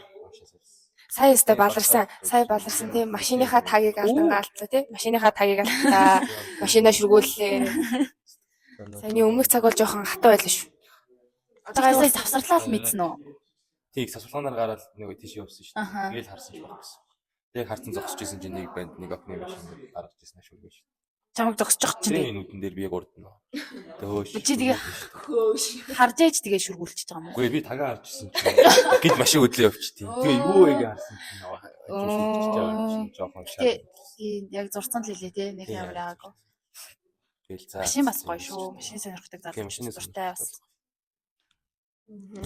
Сая баларсан тийм машиныхаа тагийг алдлаа тийм машиныхаа тагийг алдаа машинаа шүргүүллээ. Саяны өмнөх цаг бол жоохон хатуу байлаа шүү. Одоо сая завсарлаа л мэдсэн үү? Тийг сасвалгаанаар гараад нэг тийш явсан шүү дээ. Тэгэл харсан ч багсан. Тэг харсан зогсож исэн чинь нэг банд нэг окны машин гаргаж ирсэн шүргэж шүү. Чамаг зогсож чинь тийм нүдэн дээр би яг урдна. Дөөш. Чи тэгээ харж ээж тэгээ шүргүүлчихэж байгаа юм уу? Үгүй би тагаа харж ирсэн чинь гид машин өдлөө явчих тийм. Тэгээ юу вэ гэж харсан чинь жоохон шаа. Яг зурцсан л хэлээ те нэг амар аагүй. Тэгэл цаа. Машин бас гоё шүү. Машин сонирхдаг залуу дуртай бас.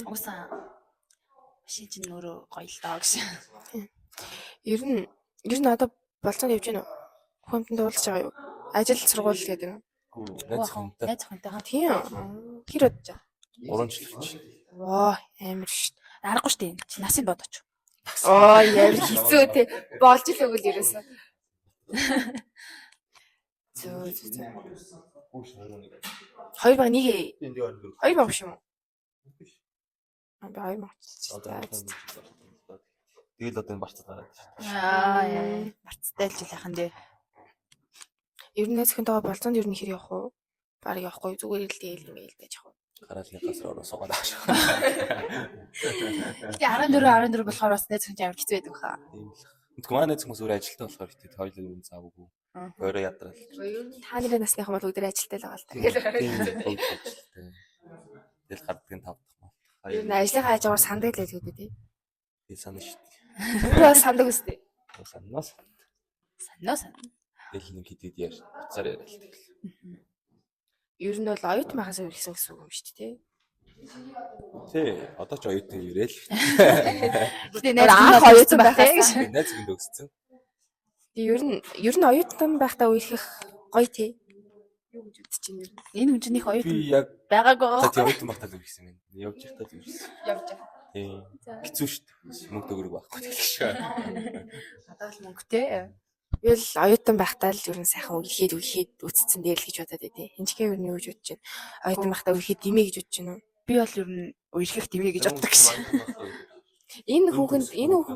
Уусаа машин чинь өөрөө гоё л даа гэж. Ер нь одоо болцоонд явж гэнэ үү? Хүмтэнд дуулж байгаа юу? Ажил сургууль гэдэг юм. Найз хүнтэй тийм. Хэр удаж байгаа? 3 жил болж. Воо, амар шүү. Аргагүй шүү дээ. Чи насыг бодооч. Яар хэцүү те. Болж л өгөл ерөөсөө. Зөө. 2-1. 2 биш юм уу? Аа, 2 мөч. Тэгэл одоо энэ барцад гараад шүү. Барцтай л жил яхан дээ. Ер нь найзхэнтэйгээ болцоонд ер нь хэр явах уу? Бараг явахгүй зүгээр л тэгэл ингээл байж явах. Гараалны газар ороо суугаад байгаа шүү. Тэгээ 14 болохоор бас найзхэнтэй амар хэцүү байдаг хаа. Тэгвэл манай найз хүмүүс өөр ажилтаа болохоор ихтэй хоёул юм заавгүй. Өөрөө ядраал. Та нарын насныхан бол өдөр ажилтаа л байгаа л та. Тэгэл гардгийн 5 дахь мал. Ер нь ажлынхаа хажуугаар сандаг л байлгүй дээ. Би санаа шүү. Өөрөө сандаг үстэй. Санаас. Тэгэл нэг хэд яар. Уцаар яриа л тэгэл. Ер нь бол оюут махаас өөр гэсэн үг юм шүү дээ. Тий, одоо ч оюутан ирээл. Гэтэ найз оюутан байхаа гэж. Найз гинд өгсөн. Тэг ер нь оюутан байхдаа үерхэх гоё тий. Юу гэж үз чинь ер нь. Энэ хүн чинь их оюутан. Би яг байгаагүй. та оюутан байхдаа л үргэлжсэн юм. Явж байхдаа л үргэлжсэн. Явж байгаа. Тий. Хэцүү шүү дээ. Мөнгө төгрөг байхгүй тэгэл шүү. Одоо л мөнгөтэй. Би л оюутан байхдаа л ер нь сайхан үерхэд үтцсэн дээр л гэж бодоод байдیں۔ Хинчгээ ер нь юу гэж бодож байна? Оюутан байхдаа үерхэд димээ гэж бодож байна уу? Би бол ер нь үерхэх димээ гэж боддог гэсэн. Энэ хүүхэн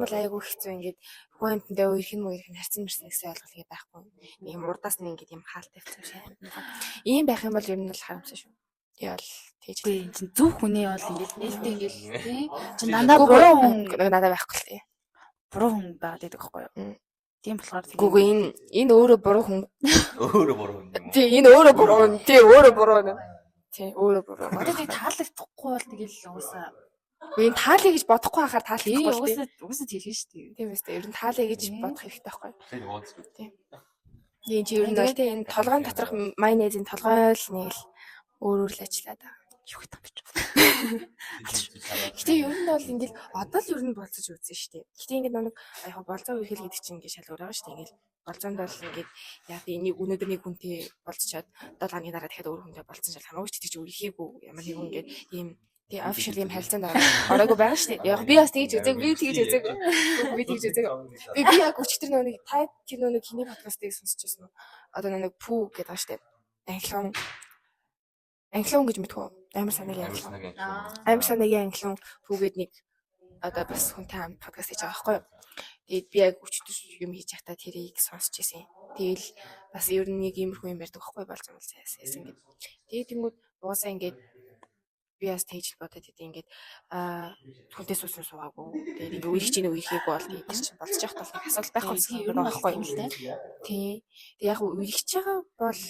бол айгүй хэцүү ингээд хүүхэнтэндээ үерхэн харцсан мэрсэн гэсэн ойлголт ингэ байхгүй. Нэг мурдаас нь ингээд юм хаалт тавьсан шээ. Ийм байх юм бол ер нь л харамсаа шүү. Яал тэгж. Үгүй энэ чинь зөв хүний бол ингээд нээлттэй ингээд тий. Чи дандаа буруу хүн надад байхгүй л тий. буруу хүн байгаад байдаг байхгүй юу? Тийм болохоор Гүг энэ өөрөө буруу хүн. Өөрөө буруу юм. Тий энэ өөрөө буруу хүн. Тий өөрөө буруу хүн. Тий өөрөө буруу. одоо тий таалагдахгүй бол тэгэл уусаа Энэ таалъя гэж бодохгүй байхаар таалахгүй л тий. уусаа хэлнэ шүү дээ. Тийм үстэй. Ер нь таалъя гэж бодох хэрэгтэй байхгүй. Тэр ууц. Тийм. Ийм чи ер нь бол тий энэ толгойн доторх майонезийн толгой л нэг л өөр л ажиллаад байгаа. Юу гэдэг юм бэ? Гэтэ ер нь бол ингээл одоо л ер нь болцож үзсэн шүү дээ. Гэтэ ингээд нэг яг болцоо үхэл гэдэг чинь ингээд шал өөр байгаа шүү дээ. Ингээл болцоонд бол ингээд яг энийг өнөөдөр нэг хүнтэй болцоод 7 хоногийн дараа дахиад өөр хүнтэй болцсон шал хамаагүй ч тийч үерхийгүү ямар нэг хүн ингээд ийм тий official юм харилцаанд ороогүй байгаа шүү дээ. Яг би бас тэгж үзег, би тэгж үзег. Би тэгж үзег. Би яг өчтөр нэг тайп кино нэг хиний подкастыг сонсч байсан. Одоо нэг пүү гэдэг байгаа шүү дээ. Англиун гэж мэдгүй амар санаагийн англиун. Амар санаагийн англиун пүүгээд нэг одоо бас хүнтэй хамт подкаст хийж байгаа байхгүй юу. Тэгээд би яг өчтөр юм хийж байхдаа тэрийг сонсч байсан. Тэгэл бас ер нь нэг иймэрхүү юм ярьдаг байхгүй болж юм л зайсан ингээд. Тэгээд тэнгууд уусаа ингээд би бас тэгж бодоод идэв ингээд хүнтэй суусан суугаагүй. Тэгээд ингээд үерх чинь үерхийгөө бол тийм чинь болж явах тал нэг асуудал байх болсон юм байхгүй юм л дээ. Тий. Тэг яг үерхэж байгаа бол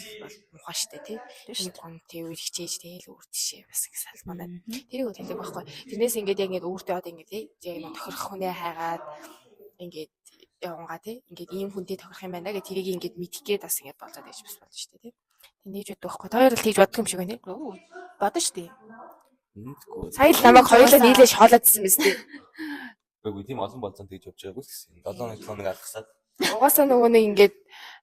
мухаа штэ тий. Нэг хүн тий үерхчээж тэгэл үрдэшээ бас их салбанаад. Тэрийг үл хэлдэг байхгүй. Тэрнээс ингээд яг ингээд өөртөө одоо ингээд тий яг тохирох хүнээ хайгаад ингээд явангаа тий ингээд ийм хүнтэй тохирох юм байна гэх тэрийг ингээд мэдэх гээд бас ингээд болоод ээж бас болж штэ тий. Тэнийг боддог байхгүй. Хоёр л тэгж боддог юм шиг байна тий. Бодно шүү дээ. Сая л намайг хоёулаа нийлээ шоолоодсэн биз дээ. Үгүй тийм олон болцоонд тэгж явж байгаагүй гэсэн. 7 хоног алгасаад. Угаасаа нөгөө нэг ингээд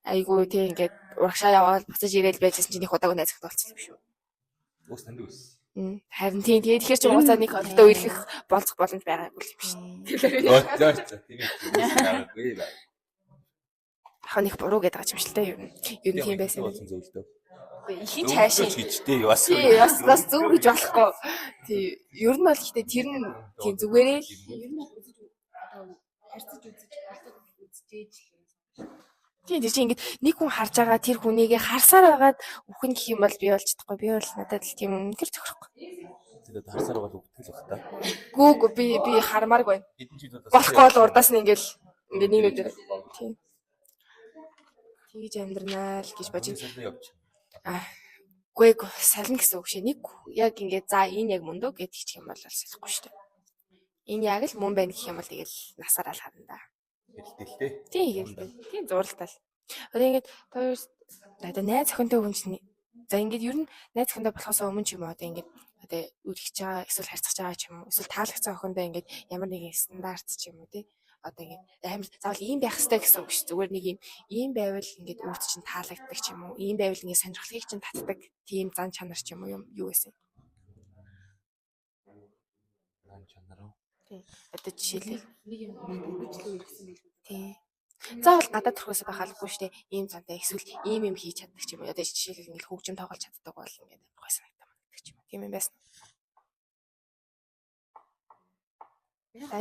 айгуу тий ингээд урагшаа яваад буцаж ирээл байжсэн чинь их удаагүй найзахт болчихсон юм шүү. Өөс танд үс. Харин тий тэгээд ихэр чи угаасаа нэг холтой үерхэх болцох боломж байгаа юм биш. Тэгээд Хан их буруу гэдэг юм шиг л дээ ер нь. Ер нь тийм байсан. болсон зөвлөдөө. Ихэн чаашаа хийжтэй бас. Тий бас зөв гэж болохгүй. Тий ер нь бол ихтэй тэр нь тий зүгээрээ л ер нь үзэж одоо харьцаж үзэж болдог үзчихээж л. Тий тэр чинь ингээд нэг хүн харж байгаа тэр хүнийгээ харсаар байгаад үхэн гэх юм бол би болж чадахгүй. Би бол надад л тийм үнэхээр зохирохгүй. Тэгээд харсаар бол үгтэл баг та. Гүүг би хармааргүй. Хэдэн жил удаа Болохгүй бол урдаас нь ингээд нэг өдөр. Тий. Тэгж амьдрнаа л гэж бодож явж. Үгүй сална гэсэн үг шээ. Нэг яг ингээд за энэ яг мөн дөө гэдэг чих юм бол салахгүй шүү дээ. Энэ яг л мөн байна гэх юм бол тэгэл насаар ал харна да. Хэлтэлтэй. Тийм хэлтэй. Тийм зуралтай л. Одоо ингээд хоёр одоо найз охинтой хүн чинь за ингээд ер нь найз охинтой болохоос өмнө ч юм уу одоо ингээд одоо үргэлж байгаа эсвэл харьцаж байгаа ч юм уу эсвэл таалагдсан охиндоо ингээд ямар нэгэн стандарт ч юм уу тий одоо ингээд амар заавал ийм байх хэрэгтэй гэсэн үг ш. Зүгээр нэг ийм байвал ингээд өөрт чинь таалагддаг ч юм уу. Ийм байвал ингээд сонирхлыг чинь татдаг тийм зан чанар ч юм уу юу гэсэн. Зан чанар уу? Тий. Одоо жишээлбэл нэг юм үргэлжлэн ирсэн байх. Тий. Заавал гадаад төрхөөсөө байх албагүй шүү дээ. Ийм зантай эсвэл ийм юм хийж чаддаг ч юм уу. Одоо жишээлбэл ингээд хөгжим тоглож чаддаг бол ингээд гой санагдаа мөн ч юм уу. Тийм юм байсан.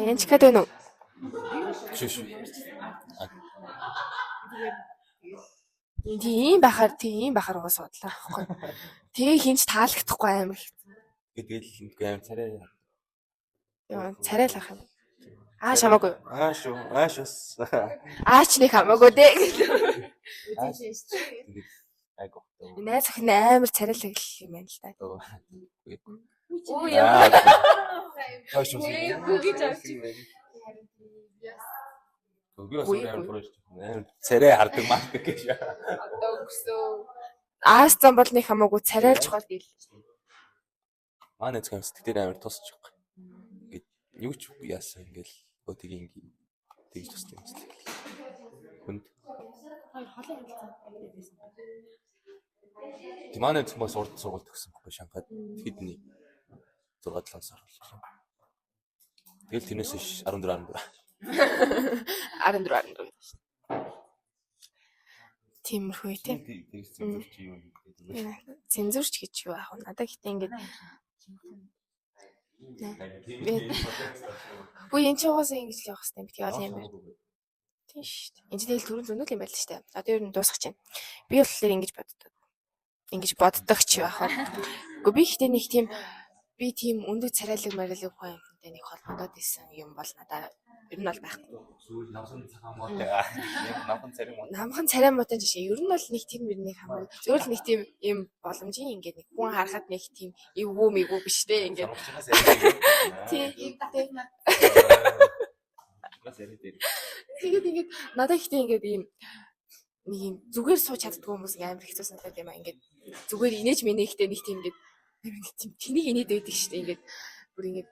Янчкад байна уу? Шиш. Тийм байхаар угаас бодлоо байхгүй. Тэгээ хинч таалагдахгүй амар. Гэдгээл хинтгүй аим царай. Яа, царай л ах юм. Ааш хамаагүй. Аашус. Аач нэг хамаагүй дээ. Айгу. Найз охин амар царайлагл юм байна л да. Оо яа. Аашус. Би бас амар проект царай хардаг маа гэж. Одоо өгсөн. Аас зам бол нэг хамаагүй царай л чухал гээл. Манай зөвхөн сэтгэлээр амар тусч байгаа. Ингээд юу ч яасан ингээл өдгийг ингээд тэгж тусдаг юм шиг. Хүнд. Манай зөвхөн бас урд сургалт өгсөн байхгүй Шанхайд хэдний 6-7 сар болчихсон. Тэгэл тэрнээс 14. Тиймэрхүү тийм. Цензурч гэж юу аах вэ? Надад гэхдээ ингээд үгүй энэ ч угаасаа ингэж л явах хэрэгтэй битгий бол юм байна. Тийм шүү дээ. Энэ тэгэл түрүүн зөнөөл юм байл л шүү дээ. Одоо ер нь дуусах чинь. Би болохоор ингэж боддог. ингэж боддог ч байх уу. Гэхдээ би ихтэй нэг тийм өндөр царайлаг марилэг хүн юмтай нэг холбогдоод исэн юм бол надад ер нь бол байхгүй. Сүүл намхан цагаан муутай. Намхан царим муу. Намхан царай муутай жишээ. Ер нь бол нэг тийм нэг хамаагүй. Зөвхөн нэг тийм юм боломжийн ингээд нэг хүн харахад нэг тийм эвгүй мэгүү биш те ингээд. Тийм. Тэгээд ингээд надад ихтэй ингээд ийм нэг юм зүгээр сууж чаддгүй хүмүүс амар хэцүү санагдаад юм аа ингээд зүгээр инээж минийхтэй нэг тийм ингээд тийм тэнийг инээд байдаг шүү дээ ингээд бүр ингээд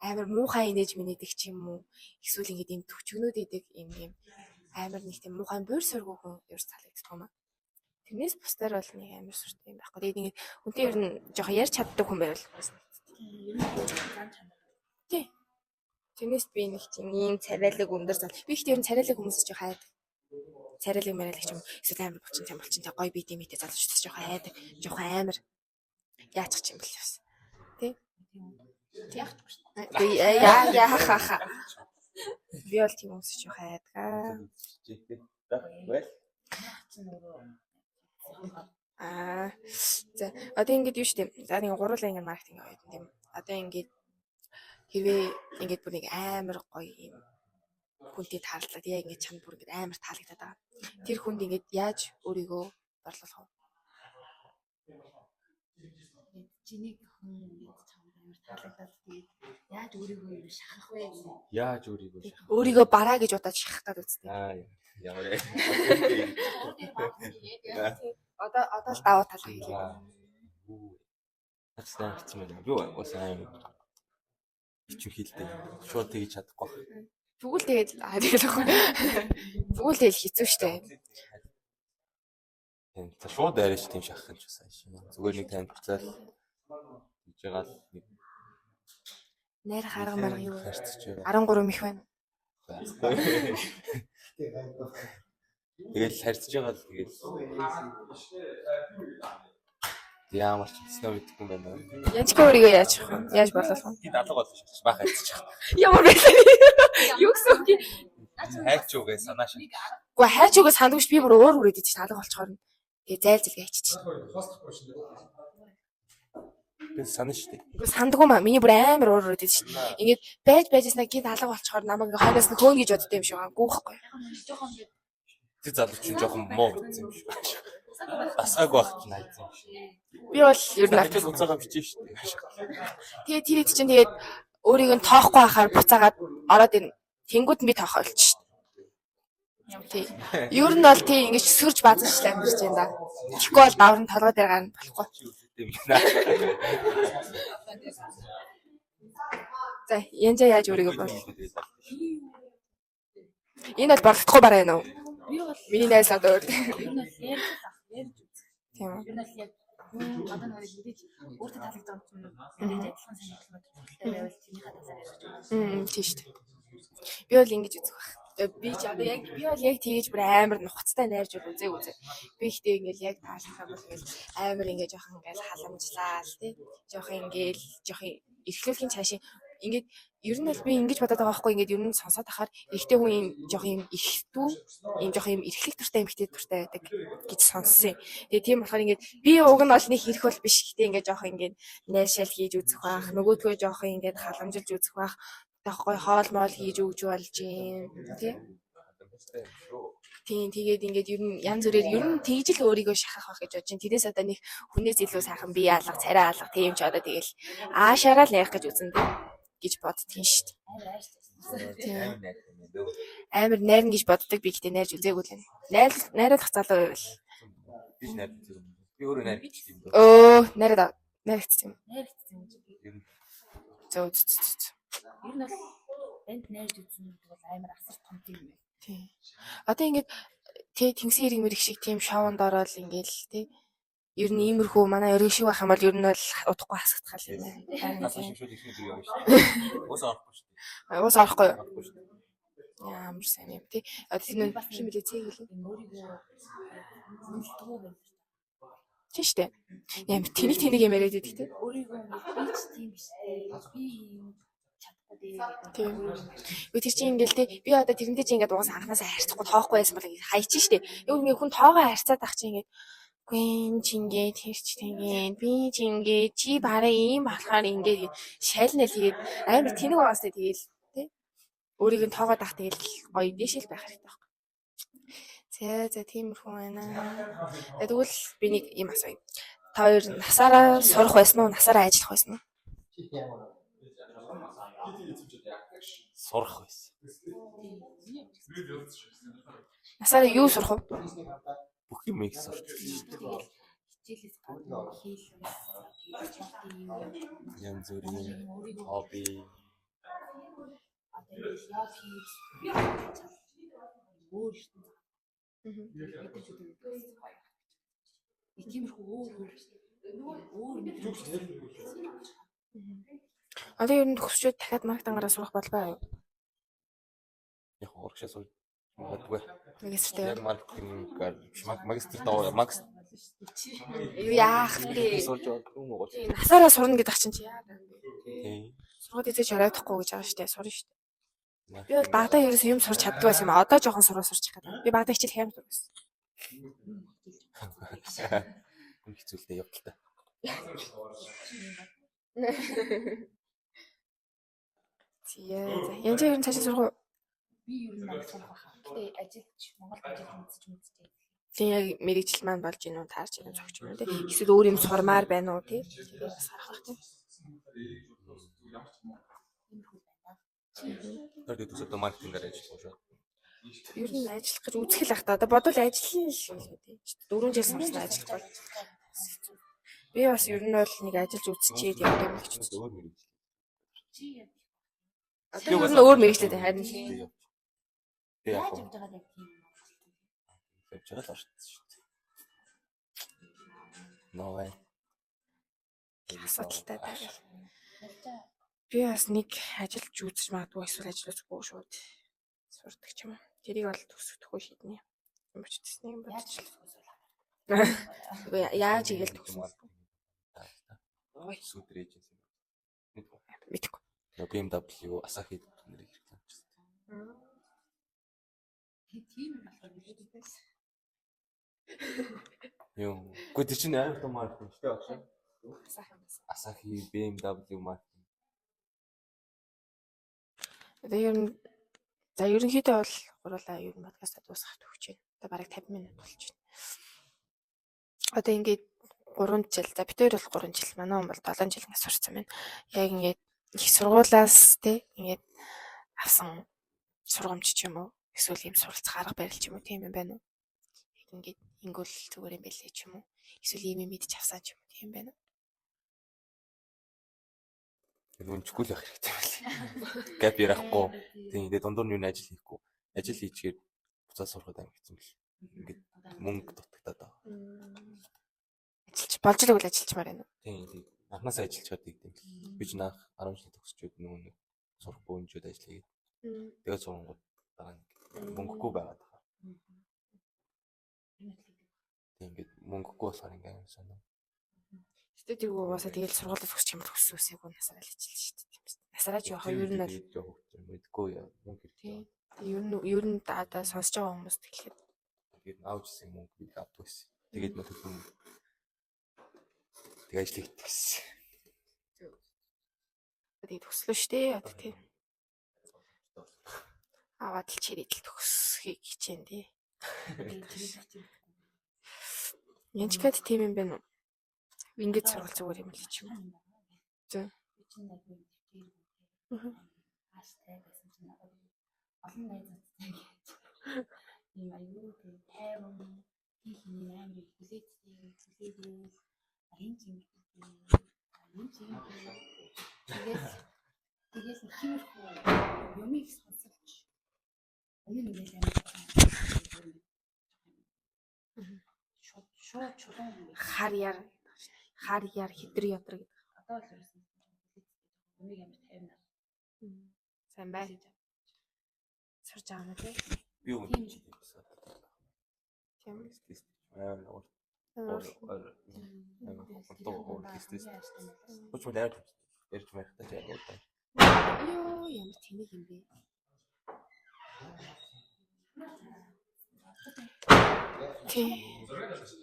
амар муухай инээж минийдэг ч юм уу эсвэл ингээд ийм төвчгнүүд идэг ийм амар нэг тийм муухай буур сургуу хүн ерөөс залагддаг юм аа. Тэрнээс бусдаар бол нэг амар сүртэй юм байхгүй. Тэгээд ингээд үнтэй ер нь жоохон ярьж чаддаг хүн байвал. Тий. Тэрнээс би нэг тийм ийм царайлаг өндөр зал. Би ихтэй ер нь царайлаг хүмүүс ч жоохон хайдаг. Царайлаг мэрэлэг ч юм уу эсвэл амар болчин тэ гоё бие дэмэтэй залуучдаас жоохон хайдаг. Жоохон амар яачих ч юм бэл бас. Тий. Яахгүй шүү дээ. Яахаа. Би бол тийм хүмүүс ч жоохон хайдаг. За одоо ингэж юу штэ. За нэг гурлаа ингэ маркетинг аваад тийм. Одоо ингэж хэрвээ ингэж бүр нэг амар гоё юм хүнтэй таарлаад яа ингэж чанд бүр ингэ амар таалагдаад байгаа. Тэр хүнд ингэж яаж өөрийгөө борлуулах вэ? Чиний хүн ингэж чамд амар таалагдаад тэгээд яаж өөрийгөө юм шахах вэ? Яаж өөрийгөө Өөрийгөө бараа гэж удаад шахах гад үстэй. Ямар Одоо л даваа талаа хийлээ. Хацтай хэцүү байна. Би бас аим бичиг хийлдэй. Шууд тэгж чадахгүй. Тэгвэл тэгээд тэгэл ахгүй. Тэгвэл тэгэл хэцүү штэ. За шууд арайч тийм шахах юм ч бас ааш. Зүгээр нэг танд буцаал хийж байгаа л нэг Нэр харга марга юу? харцж байгаа. 13 их байна. Тэгэл харьцаж байгаа л тэгэл ямар ч хэсэг мэдгүй юм байна. Янчгүй өөрийгөө яаж авах вэ? Яаж борлуулах вэ? Би дадлага болсон шалтгаан баах харьцаж байгаа. Ямар байлаа? Юу гэсэн үг юм? Хайч үгээ санаа шиг. Гэхдээ хайч үгээ сандвич би бүр уур үрээд идэж таалга болчоор нь. Тэгээ зайлзал хийчих. Би санаа шүү дээ. Үгүй сандгүй маа. Миний бүр амар уур үрээд идэж шин. Ингээд байжснаа гин таалга болчоор намайг хойноос нь хөөн гэж боддоо юм шиг байгаа. Гүүхгүй. Тэр залууч нь жоохон муу гэсэн юм шиг. Асааг багт найдсан юм шиг. Би бол ер нь Ажил уцаагаа бичиж шүү дээ. тэгээ тэр хэд чинь тэгээд өөрийг нь тоохгүй байхаар буцаагаад ороод ин тэнгууд нь би тоохоо олчих шүү дээ. Тий. Ер нь бол тий ингэж сөрж базарчлаа амьдэрч байна да. Тэгэхгүй бол даврын толгой дээр гарна болохгүй. За янжаа яаж өөрийгөө бол. Энэ бол борлохгүй бараа юм уу? Би бол Миний найз одоо өөр. ер нь ярьж Тийм үү. ер нь яг одоо нэг мэдээж өөртөө таалагдсан юм уу? Тэгээд адилхан санагдсан бодолтой байвал чиний хатасаар ярьж байгаа. Тийм шүү дээ. Би бол ингэж үзэх байх. Би ч одоо яг би бол яг тэгэж бүр амар нухацтай найрж үзээ. Би ихтэй ингээл яг таалах юм бол ингээл амар ингээ жоохон ингээл халамжлаа л тий. Жоохон ингээл жоохон эрхлүүлэхийн цаашийн ингээд ер нь бол би ингэж бодоод байгаа байхгүй ингээд ер нь сонсоод ахаар эрэгтэй хүн юм жоохон юм эрхтүү юм жоохон юм эрхлэх туртай эмэгтэй туртай байдаг гэж сонссон. Тэгээ тийм болохоор ингээд би уг нь бол нэг эрх бол биш гэхдээ ингээд жоохон ингээд найршаал хийж үзэх байх. Нөгөөдгөө жоохон ингээд халамжилж үзэх байх. Тэгхгүй хоол моол хийж өгж болж юм тий. Тийм тэгээд ингээд ер нь янз бүрээр ер нь тэгж л өөрийгөө шахах байх гэж бодож байна. Тэрээс одоо нэг хүнээс илүү сайхан бие алга, царай алга тийм ч одоо тэгэл аашаараа л ярих гэж үзэн дээ гэж боддгийн шүү дээ. Амар найрна гэж боддог би гэхдээ найрж үзээгүй л байна. Найруулах залуу байвал. Би найрдаг юм. Би өөрөө найрдаг юм. Найрагдсан юм. Найрагдсан юм. Ер нь Зөө. Ер нь бол энд найрж үзсэн гэдэг бол амар асар том юм байна. Тийм. Одоо ингээд тэнгисийн хэрэг мэрэг шиг тийм шоунд ороод ингээл тий. Ер нь иймэрхүү манай өргөн шиг байх юм бол ер нь бол удахгүй хасагдах юм байна. асаа шиг шууд их нэг юм шүү дээ. Уус орохгүй шүү дээ. Уус орохгүй юу? Орохгүй шүү дээ. Ямар сайн юм тий. Одоо тийм хим хэлээ цэг хэлээ. Өөрийгөө зөвлөдгөө байна. Тийм шүү дээ. Ямар тэнийг юм яриад байдаг тий. Өөрийгөө би ч тийм биш. Би юм чадахгүй дээ. Тийм. Би тэр чинь ингээл тий. Би одоо тэрнтэй чинь ингээд уус анханасаа харьцахгүй тоохгүй байсан бол хайчих шүү дээ. Юу нэг хүн тоогоо харьцаад ах чинь ингээд Гүн чингээд хэрч тэгээд би чингээд чи бараа ийм болохоор ингээд шайлнал тэгээд амар тэнэг байгаас тэгээд тий. Өөрийг нь тоогоод ах тэгээд гоё дэшил байх хэрэгтэй байхгүй. За тиймэрхүү байна. Тэгвэл би нэг юм асууя. Та хоёр насаараа сурах байсан уу? Насаараа ажиллах байсан уу? Сурах байсан. Насаараа юу сурах вэ? Бүх юм их сурч шүү дээ. Хичээлээс гадна хийх Янз бүрийн хобби Одоо ер нь төгсчүүд дахиад маркетингараа сурах болбоо юу? яг урагшаа сурч магадгүй. Магистртэй. Яг маркетингаар магистр доо магс Яах вэ? сурч байгаа юм уу? Насаараа сурна гэдэг чинь чи яа вэ? Тийм. Сургууль эзэж оройтхгүй гэж байгаа шүү дээ. Сурна шүү дээ. Би бол багада ерөөс юм сурч чаддгүй байсан юм. Одоо жоохон сураа сурчих гэдэг. Би багада хичээл хям сурсан. Хүн хэцүүлдэ явдалтай. Зээ. Янз бүрийн цаашаа сурах уу? би ер нь намайг сурах байхаа. Гэтэ ажилч Монголд ажил үзэж. Тийм яг мэрэгжил маань болж гинүү таарч гинүү зогч юм тий. Эсвэл өөр юм сурмаар байна уу тий. Тэгээд бас харах байх тий. Тэр дэвс одоо маркетингаар ажиллах шүү. Ер нь ажиллах гэж үзэх л ах та. Одоо бодвол ажиллана л шүү тий. 4 жил сурсан ажиллах бол. Би бас ер нь бол нэг ажиллаж үзчихээд явах юм гэж байна. Өөр мэрэгжил. Одоо ер нь өөр мэрэгчлээ харин тий. Би яг Яаж явж байгаа яг тийм юм. явж байгаа л орсон шүү дээ. Новай. Асуудалтай даа. Би бас нэг ажиллаж үзэж магадгүй эсвэл ажиллахгүй шууд сурдаг ч юм уу. Тэрийг бол төсөхгүй шийднэ. Юм боч тэсний юм бодчих. Яаж игээл төгсөн. Ой, супер эйженси. Мэдгүй. BMW, Asahi нэрийг хэрэглэж байна. Тийм юм болохоор биш. Юу. Гэхдээ тэр чинь амар том маркетинг шүү дээ багш. Сайхан байсан. Asahi, BMW маркетинг. Одоо ерөнхийдөө бол гурлаа ер нь подкаст дуусгах төгч байна. Одоо бараг 50 минут болж байна. Одоо ингээд 3 жил. За бид хоёр бол 3 жил. Манай хүн бол 7 жил ингээд сурцсан байна. Яг ингээд их сургуулаас тий ингээд авсан сургамж ч юм уу. Эсвэл юм суралцах арга барил ч юм уу тийм юм байна уу? Ингээд ингүүл зүгээр юм байлээ ч юм уу. Эсвэл ийм юм мэдчих авсан ч юм уу тийм байна уу? Үнчгүй л байх хэрэгтэй байл. Гэп ярахгүй. Тийм ингээд дундуур нь юу ажил хийхгүй. Ажил хийчихээр буцаа сурахад амар хэцүү л. Ингээд мөнгө дутагдаад байгаа. Ажиллаж болж л үгүй ажиллажмаар байна уу? Тийм. Анхнаасаа ажиллаж чаддаг юм. Би ч наах 10 жил төгсчөөд нөгөө сурах бөөнжөд ажил хийгээд. Тэгээд сурангууд дараа нь мөнгөгүй байгаад байгаа. Тийм ингээд мөнгөгүй болохоор ингээд юм санаа. Гэтэ тэргүй угаасаа тэгэл сургуулиас өгч юм төгссөн үсэйгөө насаараа л хичээлж шүү дээ. Насаараа ч яах вэ? Ер нь бол мэдгүй мөнгө хэрэгтэй. ер нь одоо сонсож байгаа хүмүүст хэлэхэд Тэгээд аавчсан мөнгө бид авдагсэн. Тэгээд мөн тэг ажил хийдэгсэн. тэгээд төслөө штэ одоо тийм. Аваад л чирээд л төгсхийг хичээн тий. Янчкад тийм юм байна уу? Ингээд сурвал зүгээр юм л ч юм уу. За. Хаштай байсан чинь олон найзуудтай ийм аюу тийм тайван хийхний амар хүлээдэг энэ тийм тэгээс тиймэрхүү юмыг сонсож өмнө нь ингээд шууд чулуун Хар яар хитрий ядар гэдэг. одоо л ерөөсөн юмыг амар тайвнаар Сайн бай. Сурж байгаа юм тий. Би өмнө ч хийсэн. Тийм. Аа Өчигдөр ярьж байхдаа ч аюултай. Йоо ямар тэнэг юм бэ? Тий.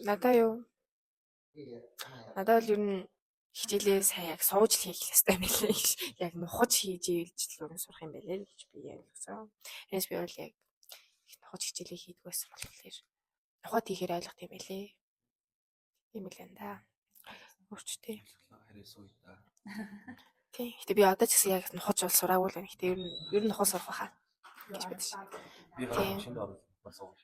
Надаа юу? Надад бол ер нь хичээлээ сайн яг сууж л хийх хэрэгтэй юм билээ гэж яг нухаж хийж ийлж л өрн сурах юм байлээ гэж би ойлгосон. Тэрээс би бол яг их нухаж хичээлээ хийдэг байсан болохоор нухад хийхээр ойлгох юм байлээ. Тийм л энэ да. Өөрчтэй. Харин сууя та. Тийм. Гэтэ би одоо ч гэсэн яг нухаж бол сураагүй л байна. Гэтэ ер нь нухаж сурах байхаа гэж бодсон. Би гарах шинэ орол бас сууж.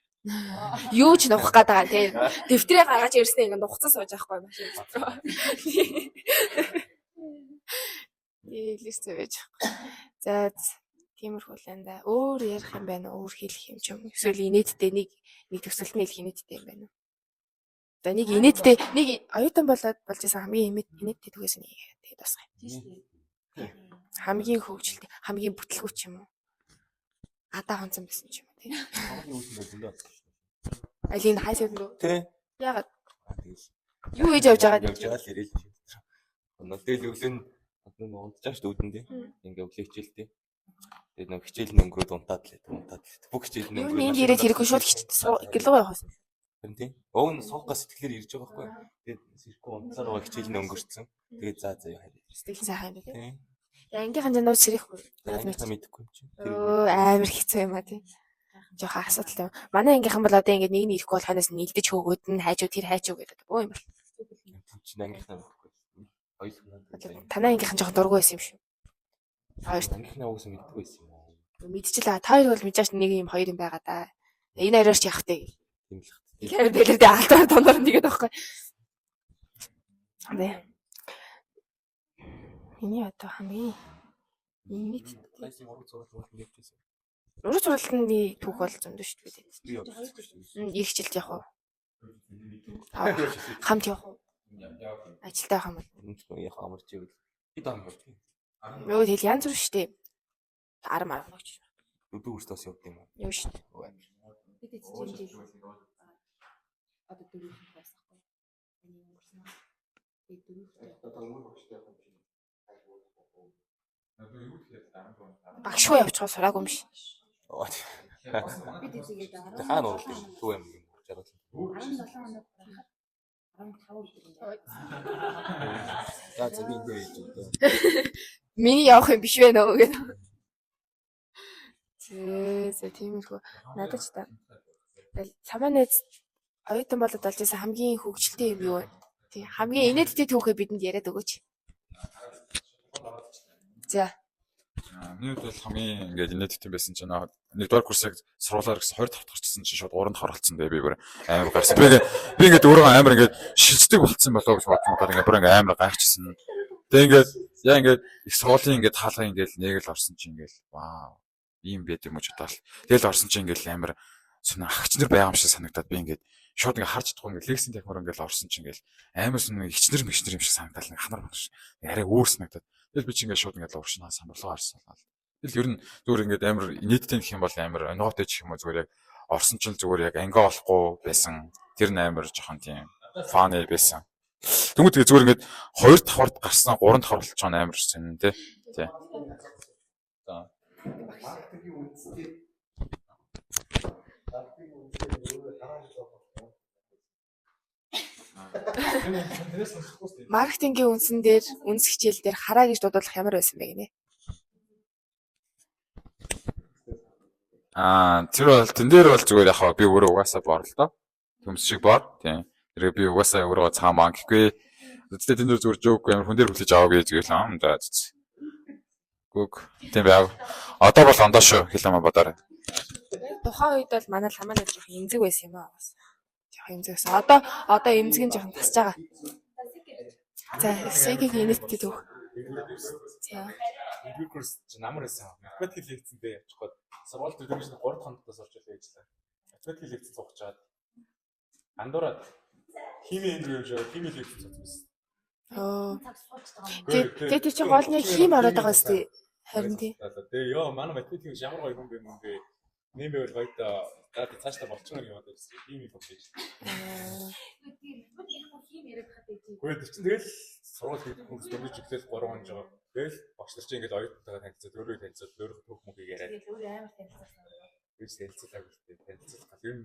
Юу ч нухах гээд байгаа тийм. Дэвтрээ гаргаж ирснээр ингээд нухацсан сууж байхгүй машин. Листэ байж. За тиймэрхүү л энэ да. Өөр ярих юм байна уу? Өөр хэлэх юм ч юм. Эсвэл инээдтэй нэг төсөлт нь хэлэх инээдтэй юм байна уу? За нэг инээдтэй нэг оюутан болоод болж исэн хамгийн инээдтэй түгээс нэг тэгээд басах юм. Хамгийн хөвгөлтэй, хамгийн бүтлгүү ч юм уу? Адаа хонцсон байсан ч юм уу тийм. Хамгийн үүсэндээ зөндөө. Алийг хайсаад нөө. Тий. Ягаад? Тэгэл. Юу хийж явж байгаа Явж байгаа л ирэл. Тэгэл өглөө нь унтаж шүү дээ үдэндээ. Ингээ өглөө хичээлтэй. Тэгээд нэг хичээл нь өнгөрөөд унтаад л бүх хичээл нь юу энд ирээд хэрэггүй шууд гэлөө явах юм. харин тийм. Өвн суугаас сэтгэлээр ирж байгаа байхгүй. Тэгээд сэрхгүй унтсаар байгаа хичээл нь өнгөрцөн. Тэгээд за юу харъя. Сэтгэл сайхан юм Тийм. яа ангийнхаа жандууд сэрэхгүй. Ангийнхаа мэдэхгүй юм чинь. Амар хэцүү юм а тийм. Жохон асуудалтай юм. Манай ангийнхан бол одоо ингээд нэг нь ирэхгүй болохоос нь илдэж хөөгөөд нь хайжуу тэр хайжуу гэдэг боо юм бол. Чинь ангийнхаа мэдэхгүй. Хоёул Танай ангийнхан жохон дургүй байсан юм шүү. Хоёр ангийнхаа угсаа мэддэггүй байсан юм аа. мэдчихлээ. Та хоёр бол мэдээж нэг юм хоёр юм байгаа да. Энэ хоёроос ч явах те. Тийм л. Тэгэхээр бэлэрдээ алтаар дондор нэгэд байхгүй. Нэ. Миний одоо хамгийн нийт Айсын ураг зураг хийчихсэн. урд сургалтын түүх бол зөндөө шүү дээ. Би явчихсан шүү. Их жилд явах уу? Хамт явах уу? Ажилтаа хамт. Үнэхээр яг амарч ивэл бид ам явдаг. Юу тэгэл янз бүр шүү дээ. 10 маргагч. Өдөө үрс тас явдаг юм аа. Юу шүү дээ. Бид эцэг одоо дөрөв байсахгүй. Энийг өнгөрсөн. Тэгээд дөрөв. Багшгүй явчихсан сураагүй юм шиг. Бид эцэгээд Хаана урлаа? Төв юм юм жаргал. 17 хоног 15 өдөр. За зөв ингэ хийж өгдөө. Миний явах юм биш вэ нөө гэдэг. Зээ тиймэрхүү надад ч та. Тэгэл саманэд оюутан болоод болж исэн хамгийн хөвгчлөлтэй юм юу вэ? Тий хамгийн инээдтэй түүхээ бидэнд яриад өгөөч. За. Миний хувьд бол хамгийн ингээд инээдтэй байсан чинь нэгдүгээр курсыг сургуулаар гэсэн 25 дахь гарчсан чинь шууд уранд харалцсан дээ би бүр амар гарсан. Би ингээд өөрөө амар ингээд шилждэг болцсон болоо гэж бодсон. Ингээд бүр ингээд амар гайхчихсан. Тэгээ ингээд яа ингээд их сургуулийн ингээд хаалга ингээд нэг л орсон чинь ингээд вау ийм байд юм уу ч удаал. Тэгэл орсон чинь ингээд амар сүнэ хагч нар байгаа юм шиг санагдаад би ингээд шууд ингээд харж чадахгүй ингээд лексийн техноор ингээд орсон чинь ингээд амар сүнэ ихчнэр мэгчнэр юм шиг санагдал нэг ханар банаш. Арай өөр санагдаад. Тэгэл би чинь ингээд шууд ингээд урагшнаа самбарлаа харсан. Тэгэл ер нь зүгээр ингээд амар инээдтэй гэх юм бол амар ноотэ ч юм уу зүгээр яг орсон ч зүгээр яг ангиа болохгүй байсан. Тэр нь амар жоохон тийм фаны байсан. Тэнгүүд тэгээ зүгээр ингээд 2 давхарт гарсан 3 давхар болчих жоон амар сонин тий. Тий. За. Маркетингийн үндсэн дээр үнс хичээл дээр хараа гэж дуудуулах ямар байсан бэ гинэ? Тэр бол тэн дээр бол зүгээр яхаа би өөрөө угаасаа бор л доо. Төмс шиг бор. Тийм. Тэр би угаасаа өөрөө цаамаа гэхгүй. Үстэ тэн дээр зүгээр жоок амар хүн дээр хүлээж аваа гэж гээл юм да. Гүг. Тийм байг. Одоо бол ондоо шүү хэлэмэ бодоорой. Тухайн үед бол манай ламаа нэг жоохон эмзэг байсан юм аа. Жоохон эмзэг байсан. Одоо эмзэг нь жоохон тасж байгаа. За, сэгийн инээдтэй түүх. За. Нэгдүгээр курс чи намар байсан. Математик лекцэндээ явчих гээд сургууль дээр дөрвөн 3 хоногтоос орж ирлээ ажиллаа. Математик лекц цугчаад андуураад хими энэ юу жоо хими лекц цугсан. Тэгээд чи гол нь хим ороод байгаа сте. Харин тий. Тэгээ ёо манай математик ямар гоё хүн бэ юм бэ? Нэмээр хоёроо даад цаашдаа болчихно юм одоо хими болж байна. Гэхдээ чинь тэгэл сургууль хийх хүмүүс дөрвөж иглэл 3 он жоо. Тэгэл багш нар чинь ингээд оюутнуудаа танилцаад өөрөө танилцаад өөрөө түүх мөхийг яриад. Тэгээд өөр амар танилцсан. Биш танилцуулаагүй л танилцуулах гал юм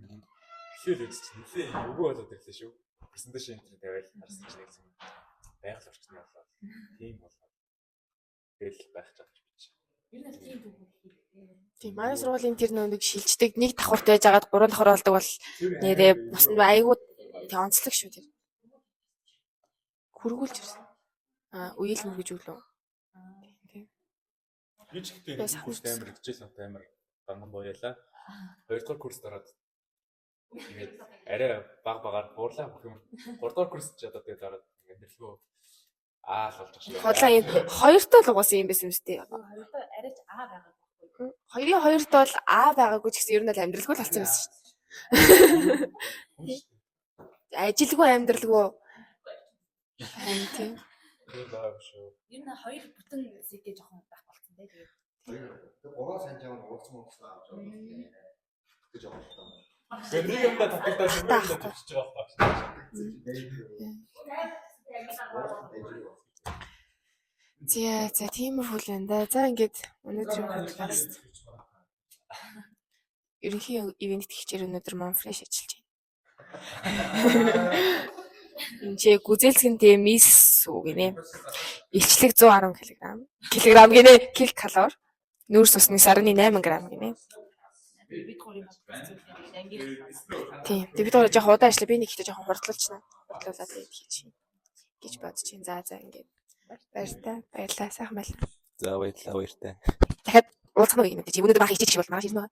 Эхлээл үзчих. Нэлээ өвөө болоод ирлээ шүү. Презентацийн энэ тавиал харсан чинь нэг юм байгаль орчны болоод тийм болоод тэгэл байх гэж байна. Ер нь тийм түүх хийлээ. Тийм манай сургуулийн тэр нэг шилждэг нэг давхарт байж агаад 3 давхар болдог бол нэрээ бусад айгуу тий онцлог шүү тэр. Хүргүүлж ирсэн. Үеэл мөр гэж үлээ. Тийм. Би ч гэдэг курс амар хичээл сант амар ганган боёлаа. 2 дугаар курст ороод тэгээд арай багаар буурлаа бүх юм. 3 дугаар курст ч одоо тэгээд ороод ингээд нэлгөө аал болж байгаа шүү. Хотлоо энэ хоёртой л угаасан юм байсан юм шүү дээ. Хоёроо арайч аа байгаа. Хоёрын хоёрт бол А байгаагүй ч гэсэн ер нь л амьдралгүй л болсон байсан шүү. Ажилгүй амьдралгүй. Харин тийм. Ер нь хоёр бүтэн сэгээ жоохон байх болсон дээ. Тэгээд Гурван санжааг нь уулзсан уулзсан авч явах гэж бодлоо. Тэгээд нэг юм да татагдаад нэг юм да төвчж байгаа байна. За тиймэрхүү л энэ да. За ингээд өнөөдрийн подкаст. Ерөнхий ивент хийчихээр өнөөдөр Монфреш ажиллаж байна. Энд гүзээлцгэнтэй мис уу гинэ. Илчлэг 110 кг. Килограмм гинэ. Килокалори. Нүүрс усны 1.8 г гинэ. бид гурийн подкаст ангир. Тийм. Тэг бид гурав жоохон удаан ажиллаа. Би нэг ихтэй жоохон хурдлуулчихна. Хурдлуулаад тэгээд хийж гэж бодож байна. За ингээд. Баярлалаа. Баярлалаа. Сайхан байлаа. За баярлалаа баяртай. Дахиад уулзах нь үгүй юм дээ. Чи өнөөдөр баг хичээчих бол маргааш ирнэ.